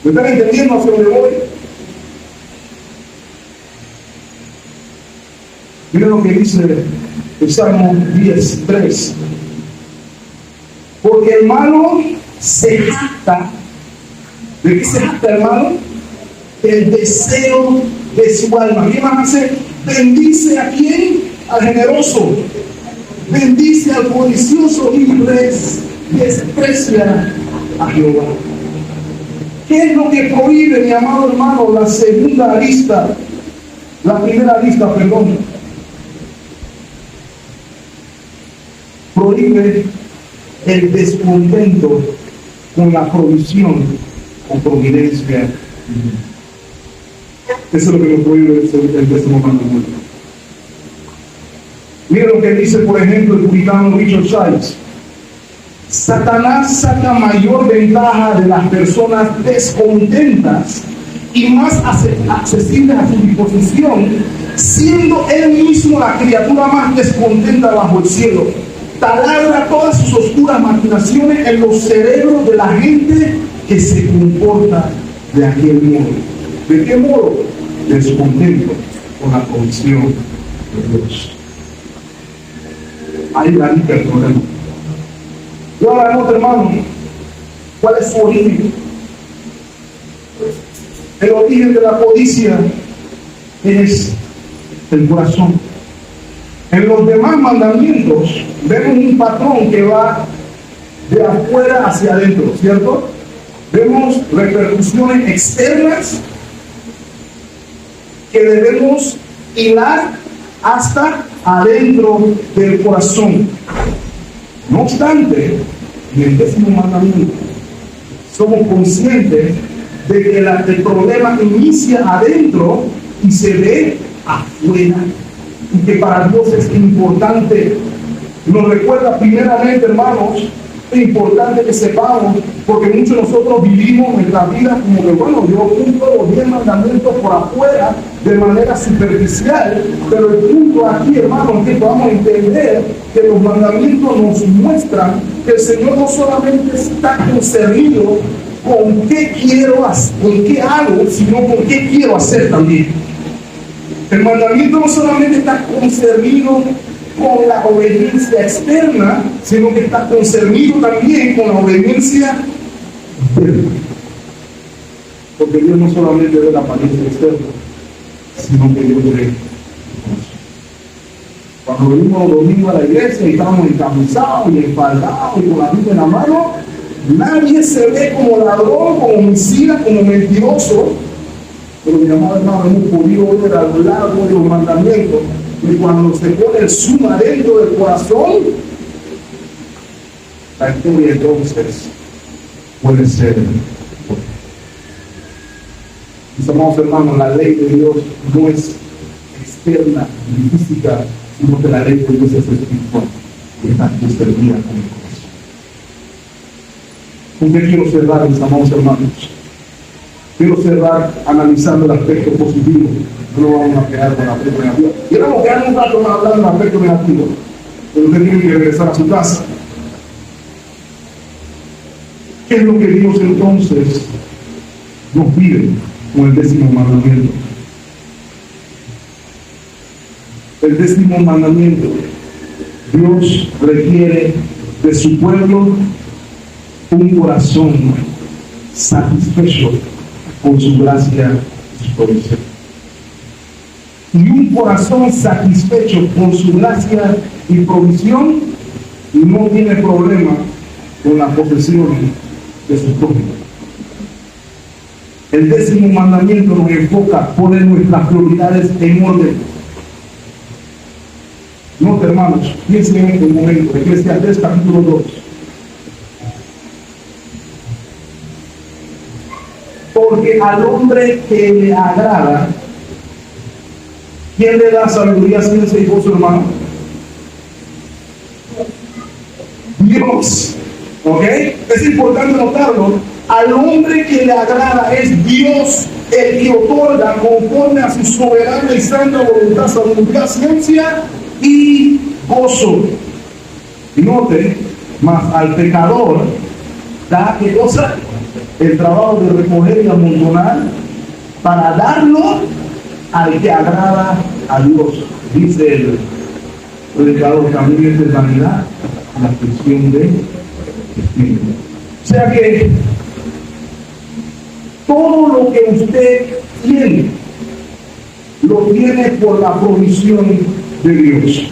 ¿Me están entendiendo hacia dónde voy? Miren lo que dice el Salmo 10:3. Porque el malo se jacta. ¿De qué se jacta, hermano? El deseo de su alma. ¿Qué van a hacer? Bendice a quién? Al generoso. Bendice al codicioso y desprecia a Jehová. ¿Qué es lo que prohíbe, mi amado hermano, la segunda arista? La primera arista, perdón. Prohíbe el descontento con la provisión o providencia. Eso es lo que nos prohíbe el décimo mandamiento. Mira lo que dice, por ejemplo, el puritano Richard Sides. Satanás saca mayor ventaja de las personas descontentas y más accesibles a su disposición, siendo él mismo la criatura más descontenta bajo el cielo. Taladra todas sus oscuras maquinaciones en los cerebros de la gente que se comporta de aquel modo. ¿De qué modo? Descontento con la provisión de Dios. Ahí radica el problema. Y ahora, no, hermano, ¿cuál es su origen? El origen de la codicia es el corazón. En los demás mandamientos vemos un patrón que va de afuera hacia adentro, ¿cierto? Vemos repercusiones externas que debemos hilar hasta adentro del corazón. No obstante, en el 10º mandamiento somos conscientes de que el problema inicia adentro y se ve afuera, y que para Dios es importante. Nos recuerda primeramente, hermanos, es importante que sepamos, porque muchos de nosotros vivimos nuestra vida como que, bueno, yo cumplo los 10 mandamientos por afuera de manera superficial, pero el punto aquí, hermanos, es que podamos entender que los mandamientos nos muestran que el Señor no solamente está concernido con qué quiero hacer, con qué hago, sino con qué quiero hacer también. El mandamiento no solamente está concernido con la obediencia externa, sino que está concernido también con la obediencia interna. Porque Dios no solamente ve la apariencia externa, sino que Dios ve. Cuando venimos los domingos a la iglesia y estamos encamisados y enfaldados y con la Biblia en la mano, nadie se ve como ladrón, como homicida, como mentiroso. Pero mi amado hermano, hemos podido ver a lo largo de los mandamientos, y cuando se pone el suma dentro del corazón, la historia entonces puede ser. Mis amados hermanos, la ley de Dios no es externa ni física, sino que la ley de Dios es espiritual, que está discernida con el corazón. ¿Con qué quiero cerrar, mis amados hermanos? Quiero cerrar analizando el aspecto positivo. No vamos a quedar con el aspecto negativo. Y vamos a quedar un rato más hablando del aspecto negativo, pero usted tiene que regresar a su casa. ¿Qué es lo que Dios entonces nos pide con el 10º mandamiento? El 10º mandamiento: Dios requiere de su pueblo un corazón satisfecho con su gracia y su provisión. Y un corazón satisfecho con su gracia y provisión no tiene problema con la posesión de sus prójimos. El 10º mandamiento nos enfoca, pone nuestras prioridades en orden. No, hermanos, piensen en este momento, Eclesiastés capítulo 2. Porque al hombre que le agrada, ¿quién le da sabiduría, ciencia y gozo, hermano? Dios. ¿Ok? Es importante notarlo. Al hombre que le agrada es Dios el que otorga conforme a su soberana y santa voluntad, sabiduría, ciencia y gozo. Y note, más al pecador da ¿qué cosa? El trabajo de recoger y amontonar para darlo al que agrada a Dios. Dice el predicador, también es de vanidad la expresión de espíritu. O sea que todo lo que usted tiene, lo tiene por la provisión de Dios.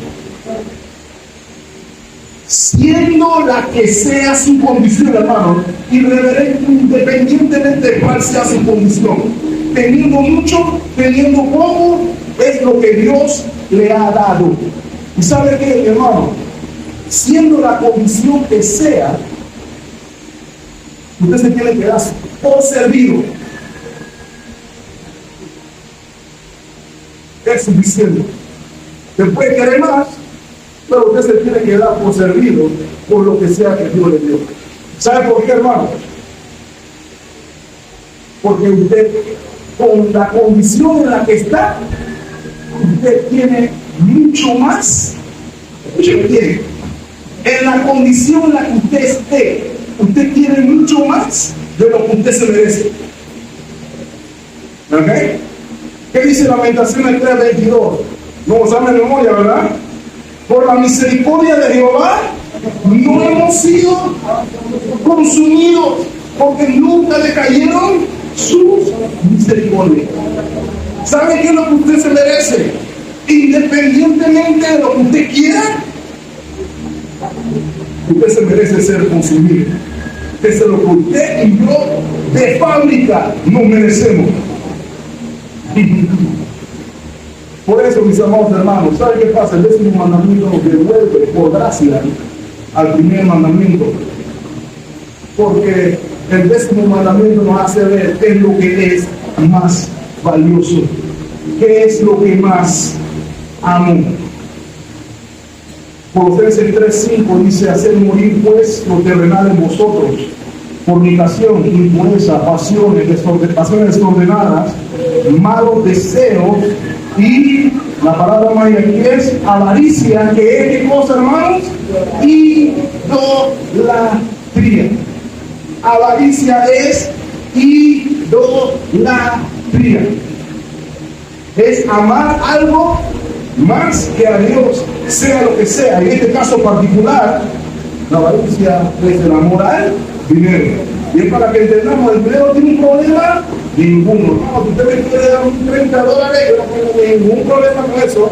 Siendo la que sea su condición, hermano, independientemente de cuál sea su condición, teniendo mucho, teniendo poco, es lo que Dios le ha dado. ¿Y sabe qué, hermano? Siendo la condición que sea, usted se tiene que dar por servido. Es suficiente. Después querer más, pero usted se tiene que dar por servido por lo que sea que Dios le dio. ¿Sabe por qué, hermano? Porque usted, con la condición en la que está, usted tiene mucho más. Escuche bien. En la condición en la que usted esté, usted tiene mucho más de lo que usted se merece. ¿Ok? ¿Qué dice Lamentaciones 3:22? No lo saben de memoria, ¿verdad? Por la misericordia de Jehová no hemos sido consumidos, porque nunca decayeron sus misericordias. ¿Sabe qué es lo que usted se merece? Independientemente de lo que usted quiera, usted se merece ser consumido. Eso es lo que usted y yo de fábrica nos merecemos. Por eso, mis amados hermanos, ¿sabe qué pasa? El 10º mandamiento nos devuelve por gracia al primer mandamiento. Porque el 10º mandamiento nos hace ver qué es lo que es más valioso, qué es lo que más amo. Colosenses 3:5 dice: hacer morir pues lo terrenal en vosotros, fornicación, impureza, pasiones desordenadas, malos deseos, y la palabra maya aquí es avaricia, que es ¿qué cosa, hermanos? Idolatría. Avaricia es idolatría. Es amar algo más que a Dios, sea lo que sea. En este caso particular, la avaricia es el amor al dinero. Y es para que entendamos, ¿el dinero tiene un problema? Ninguno. No, usted me quiere dar un $30, yo no tengo ningún problema con eso.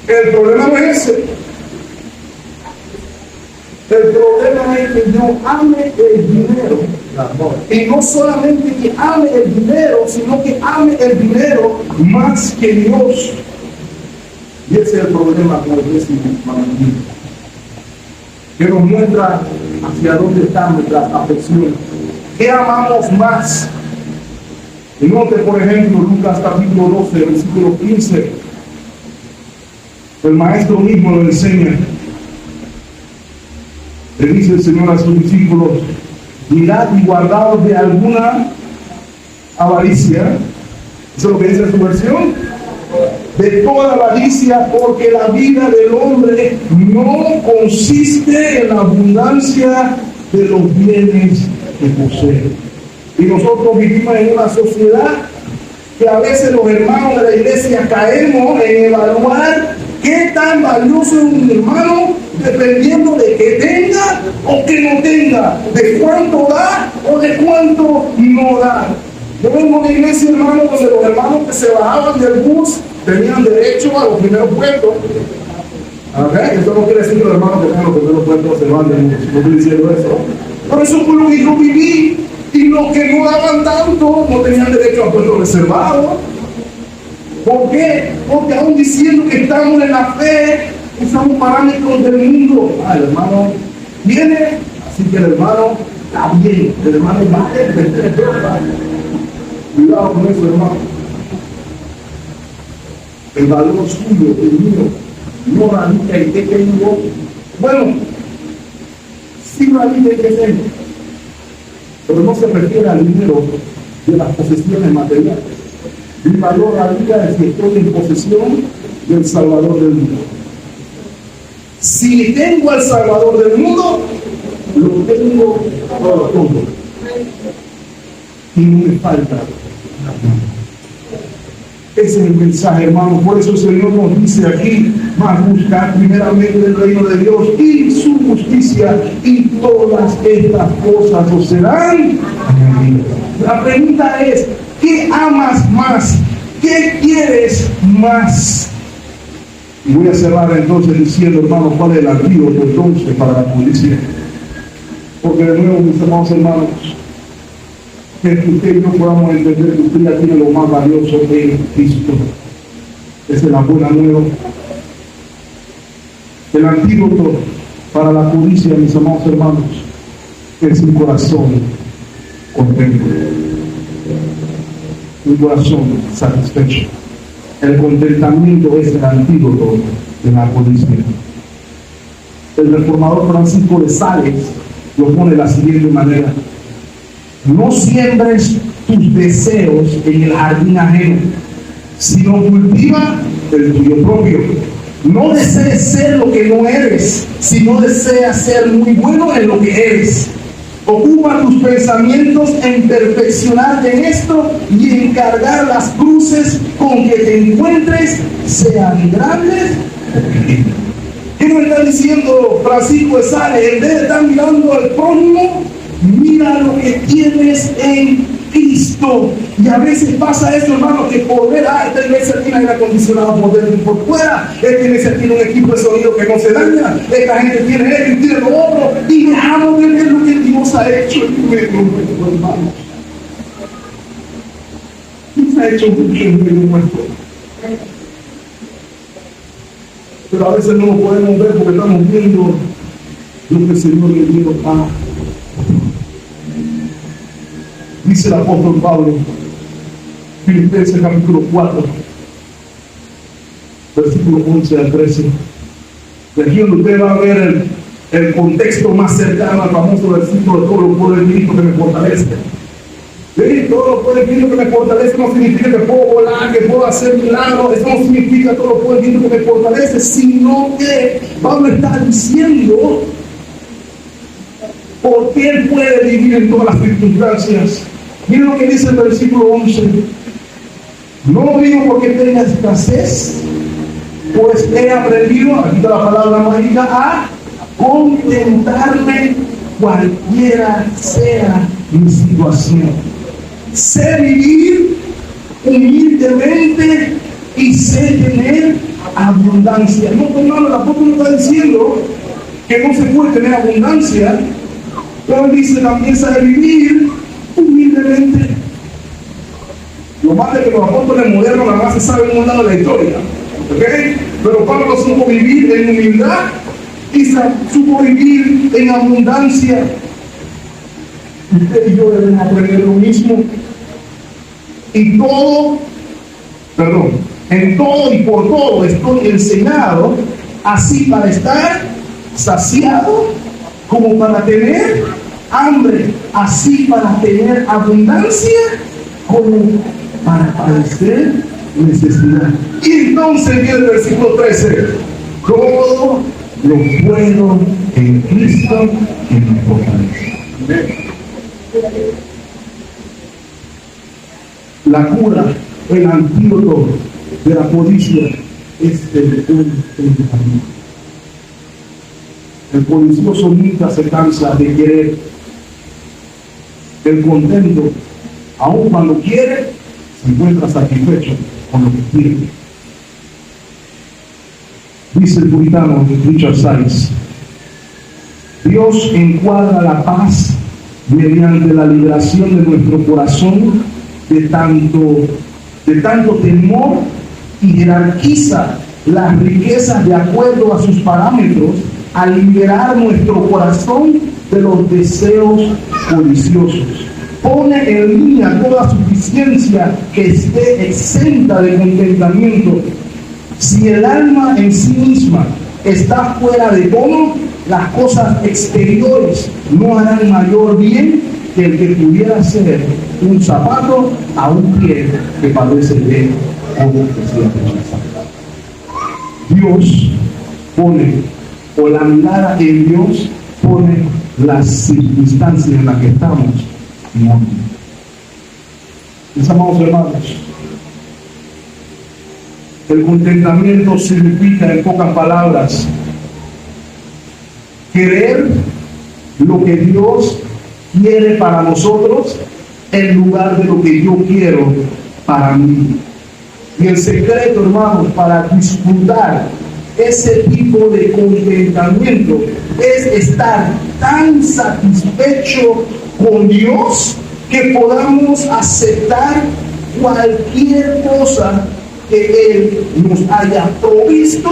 El problema no es ese. El problema es que yo ame el dinero. Y no solamente que ame el dinero, sino que ame el dinero más que Dios. Y ese es el problema con el 10º mandamiento, que nos muestra hacia dónde están nuestras afecciones. ¿Qué amamos más? Y note, por ejemplo, Lucas capítulo 12, versículo 15. El maestro mismo lo enseña. Le dice el Señor a sus discípulos: mirad y guardaos de alguna avaricia. ¿Eso es lo que dice en su versión? De toda avaricia, porque la vida del hombre no consiste en la abundancia de los bienes que posee. Y nosotros vivimos en una sociedad que a veces los hermanos de la iglesia caemos en evaluar qué tan valioso es un hermano dependiendo de que tenga o que no tenga, de cuánto da o de cuánto no da. Yo vengo de iglesia, hermano, donde los hermanos que se bajaban del bus tenían derecho a los primeros puestos. ¿Okay? Eso no quiere decir que los hermanos que tengan los primeros puestos se van del bus. No estoy diciendo eso. Por eso fue lo que yo viví. Y los que no daban tanto no tenían derecho a puestos reservados. ¿Por qué? Porque aún diciendo que estamos en la fe, usamos parámetros del mundo. El hermano viene, así que el hermano está bien. El hermano vale de $3. Cuidado con eso, hermano. El valor suyo, el mío, no radica en qué tengo. Bueno, sí radica en qué tengo, pero no se refiere al dinero de las posesiones materiales. Mi valor radica en que estoy en posesión del Salvador del mundo. Si tengo al Salvador del mundo, lo tengo todo. Y no me falta nada. Ese es el mensaje, hermano. Por eso el Señor nos dice aquí: más buscar primeramente el reino de Dios y su justicia, y todas estas cosas os serán añadidas. La pregunta es: ¿qué amas más? ¿Qué quieres más? Y voy a cerrar entonces diciendo, hermano, cuál es el antídoto entonces para la policía. Porque de nuevo, mis amados hermanos, que usted y yo podamos entender que usted ya tiene lo más valioso en Cristo. Esa es la buena nueva. El antídoto para la codicia, mis amados hermanos, es un corazón contento, un corazón satisfecho. El contentamiento es el antídoto de la codicia. El reformador Francisco de Sales lo pone de la siguiente manera: no siembres tus deseos en el jardín ajeno, sino cultiva el tuyo propio. No desees ser lo que no eres, sino deseas ser muy bueno en lo que eres. Ocupa tus pensamientos en perfeccionarte en esto y encargar las cruces con que te encuentres, sean grandes o pequeñas. ¿Qué nos está diciendo Francisco de Sales? En vez de estar mirando al prójimo, mira lo que tienes en Cristo. Y a veces pasa eso, hermano, que por ver, esta iglesia tiene aire acondicionado por dentro y por fuera, esta iglesia tiene un equipo de sonido que no se daña, esta gente tiene esto y tiene lo otro, y dejamos de ver lo que Dios ha hecho en medio nuestro, hermano. Dios ha hecho mucho en medio nuestro. Pero a veces no lo podemos ver porque estamos viendo lo que el Señor le dio a. Dice el apóstol Pablo, Filipenses capítulo 4, versículo 11 al 13. De aquí donde usted va a ver el contexto más cercano al famoso versículo de todo lo puedo en Cristo que me fortalece. Sí, todo lo puedo en Cristo que me fortalece no significa que puedo volar, que puedo hacer milagros, eso no significa todo lo puedo en Cristo que me fortalece, sino que Pablo está diciendo por qué él puede vivir en todas las circunstancias. Miren lo que dice el versículo 11. No lo digo porque tenga escasez, pues he aprendido, aquí está la palabra mágica, a contentarme cualquiera sea mi situación. Sé vivir humildemente y sé tener abundancia. No, hermano, el apóstol no está diciendo que no se puede tener abundancia, pero él dice también sabe vivir humildemente. Lo más de que los apóstoles modernos nada más se saben un lado de la historia, ¿ok? Pero Pablo supo vivir en humildad y supo vivir en abundancia. Usted y yo debemos aprender lo mismo. En todo y por todo estoy enseñado, así para estar saciado como para tener hambre, así para tener abundancia como para padecer necesidad. Y entonces viene el versículo 13: todo lo puedo en Cristo que me fortalece. La cura, el antídoto de la codicia es el contentamiento. El codicioso nunca se cansa de querer. El contento, aun cuando quiere, se encuentra satisfecho con lo que quiere. Dice el puritano Richard Sides: Dios encuadra la paz mediante la liberación de nuestro corazón de tanto temor y jerarquiza las riquezas de acuerdo a sus parámetros al liberar nuestro corazón de los deseos codiciosos. Pone en línea toda suficiencia que esté exenta de contentamiento. Si el alma en sí misma está fuera de tono, las cosas exteriores no harán mayor bien que el que pudiera ser un zapato a un pie que padece de obesidad. Dios pone, o la mirada en Dios pone las circunstancias en las que estamos en orden. Mis amados hermanos, el contentamiento significa, en pocas palabras, querer lo que Dios quiere para nosotros en lugar de lo que yo quiero para mí. Y el secreto, hermanos, para disfrutar ese tipo de contentamiento es estar tan satisfecho con Dios que podamos aceptar cualquier cosa que Él nos haya provisto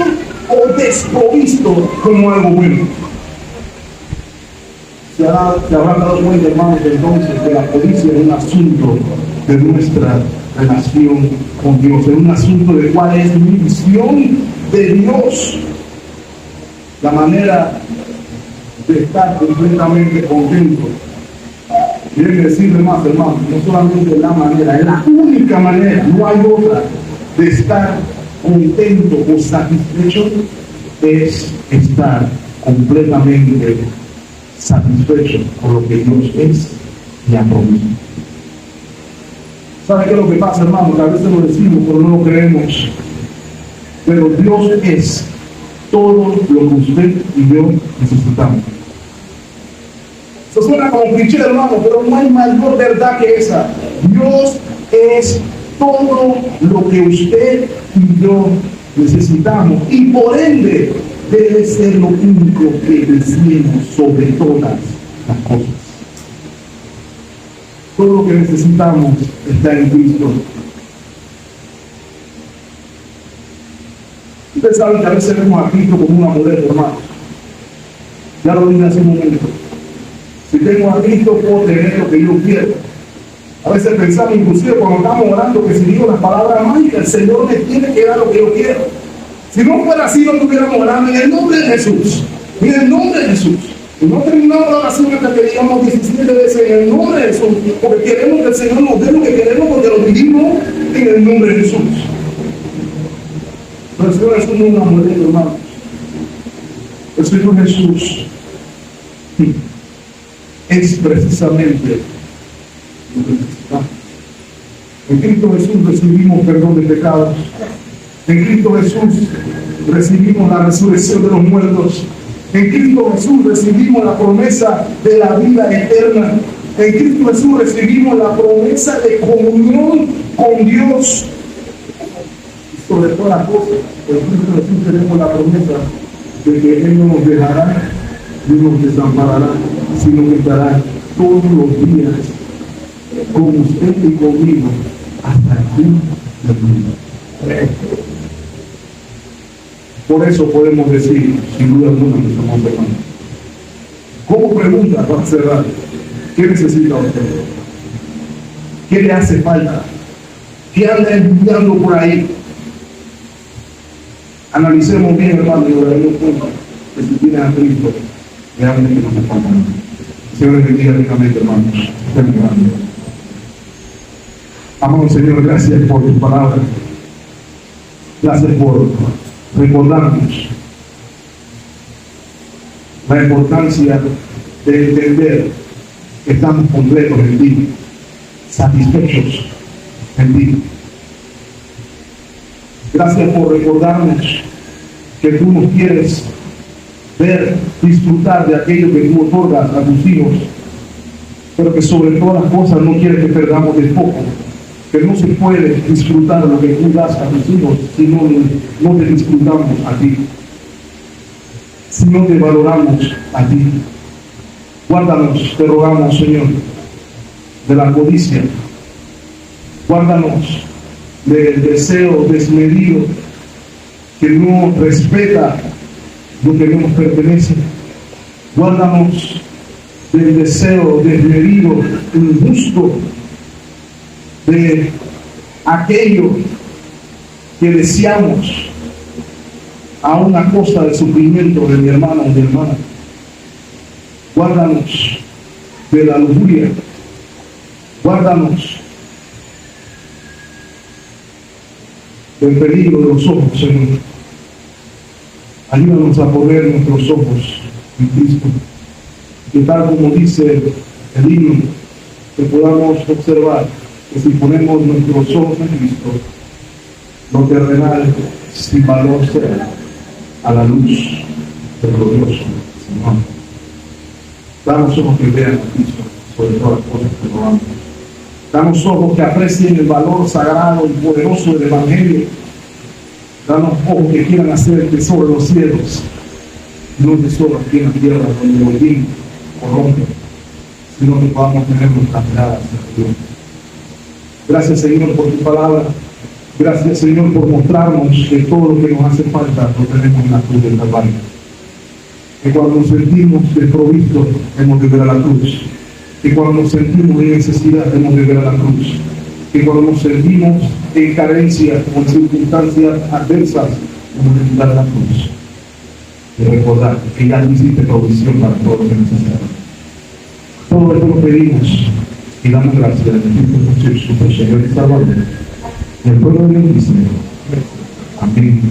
o desprovisto como algo bueno. Se habrán dado cuenta, hermanos, entonces que la codicia es un asunto de nuestra relación con Dios, en un asunto de cuál es mi visión de Dios, la manera de estar completamente contento. Quiere decirle más, hermano, no solamente la manera, es la única manera, no hay otra de estar contento o satisfecho, es estar completamente satisfecho por lo que Dios es y ha prometido. ¿Sabe qué es lo que pasa, hermano? Que a veces lo decimos, pero no lo creemos. Pero Dios es todo lo que usted y yo necesitamos. Eso suena como cliché, hermano, pero no hay mayor verdad que esa. Dios es todo lo que usted y yo necesitamos. Y por ende, debe ser lo único que deseemos sobre todas las cosas. Todo lo que necesitamos está en Cristo. Ustedes saben que a veces vemos a Cristo como una modelo, hermano. Ya lo dije hace un momento. Si tengo a Cristo, puedo tener lo que yo quiero. A veces pensamos, inclusive cuando estamos orando, que si digo las palabras mágicas, el Señor me tiene que dar lo que yo quiero. Si no fuera así, no estuviéramos orando en el nombre de Jesús. En el nombre de Jesús. Y no terminamos la oración hasta que digamos 17 veces en el nombre de Jesús, porque queremos que el Señor nos dé lo que queremos, porque lo vivimos en el nombre de Jesús. Pero el Señor Jesús no es una modelo, hermano. El Señor Jesús es precisamente lo que necesitamos. En Cristo Jesús recibimos perdón de pecados. En Cristo Jesús recibimos la resurrección de los muertos. En Cristo Jesús recibimos la promesa de la vida eterna. En Cristo Jesús recibimos la promesa de comunión con Dios. Y sobre todas las cosas, en Cristo Jesús tenemos la promesa de que Él no nos dejará ni nos desamparará, sino que estará todos los días con usted y conmigo hasta el fin del mundo. Por eso podemos decir, sin duda alguna, que somos hermanos. ¿Cómo pregunta para cerrar? ¿Qué necesita usted? ¿Qué le hace falta? ¿Qué anda enviando por ahí? Analicemos bien, hermano, y oraremos juntos que si tiene a Cristo, realmente no se falta nada. Señor, les bendiga ricamente, hermanos. Estén orando. Amado Señor, gracias por tu palabra. Gracias por recordarnos la importancia de entender que estamos completos en ti, satisfechos en ti. Gracias por recordarnos que tú nos quieres ver, disfrutar de aquello que tú otorgas a tus hijos, pero que sobre todas las cosas no quieres que perdamos de foco, que no se puede disfrutar lo que tú das a tus hijos si no te disfrutamos a ti, si no te valoramos a ti. Guárdanos, te rogamos, Señor, de la codicia. Guárdanos del deseo desmedido que no respeta lo que no nos pertenece. Guárdanos del deseo desmedido, injusto, de aquello que deseamos a una costa de sufrimiento de mi hermano o de mi hermana. Guárdanos de la lujuria. Guárdanos del peligro de los ojos, Señor. Ayúdanos a poner nuestros ojos en Cristo. Que tal como dice el himno, que podamos observar que si ponemos nuestros ojos en Cristo, lo terrenal sin valor será a la luz del glorioso Señor. Danos ojos que vean a Cristo sobre todas las cosas que nos aman. Danos ojos que aprecien el valor sagrado y poderoso del Evangelio. Danos ojos que quieran hacer el tesoro de los cielos, no el tesoro aquí en la tierra donde el olvido corrompe, sino que podamos tener nuestras miradas en Dios. Gracias, Señor, por tu palabra. Gracias, Señor, por mostrarnos que todo lo que nos hace falta lo tenemos en la cruz del Calvario. Que cuando nos sentimos desprovistos, hemos de ver a la cruz. Que cuando nos sentimos en necesidad, hemos de ver a la cruz. que cuando nos sentimos en carencia o en circunstancias adversas, como necesitar la cruz. Y recordar que ya tú hiciste provisión para todo lo que necesitamos. Todo esto lo pedimos y damos gracias a Cristo Jesús, nuestro Señor y Salvador. Y el pueblo de Dios dice, amén.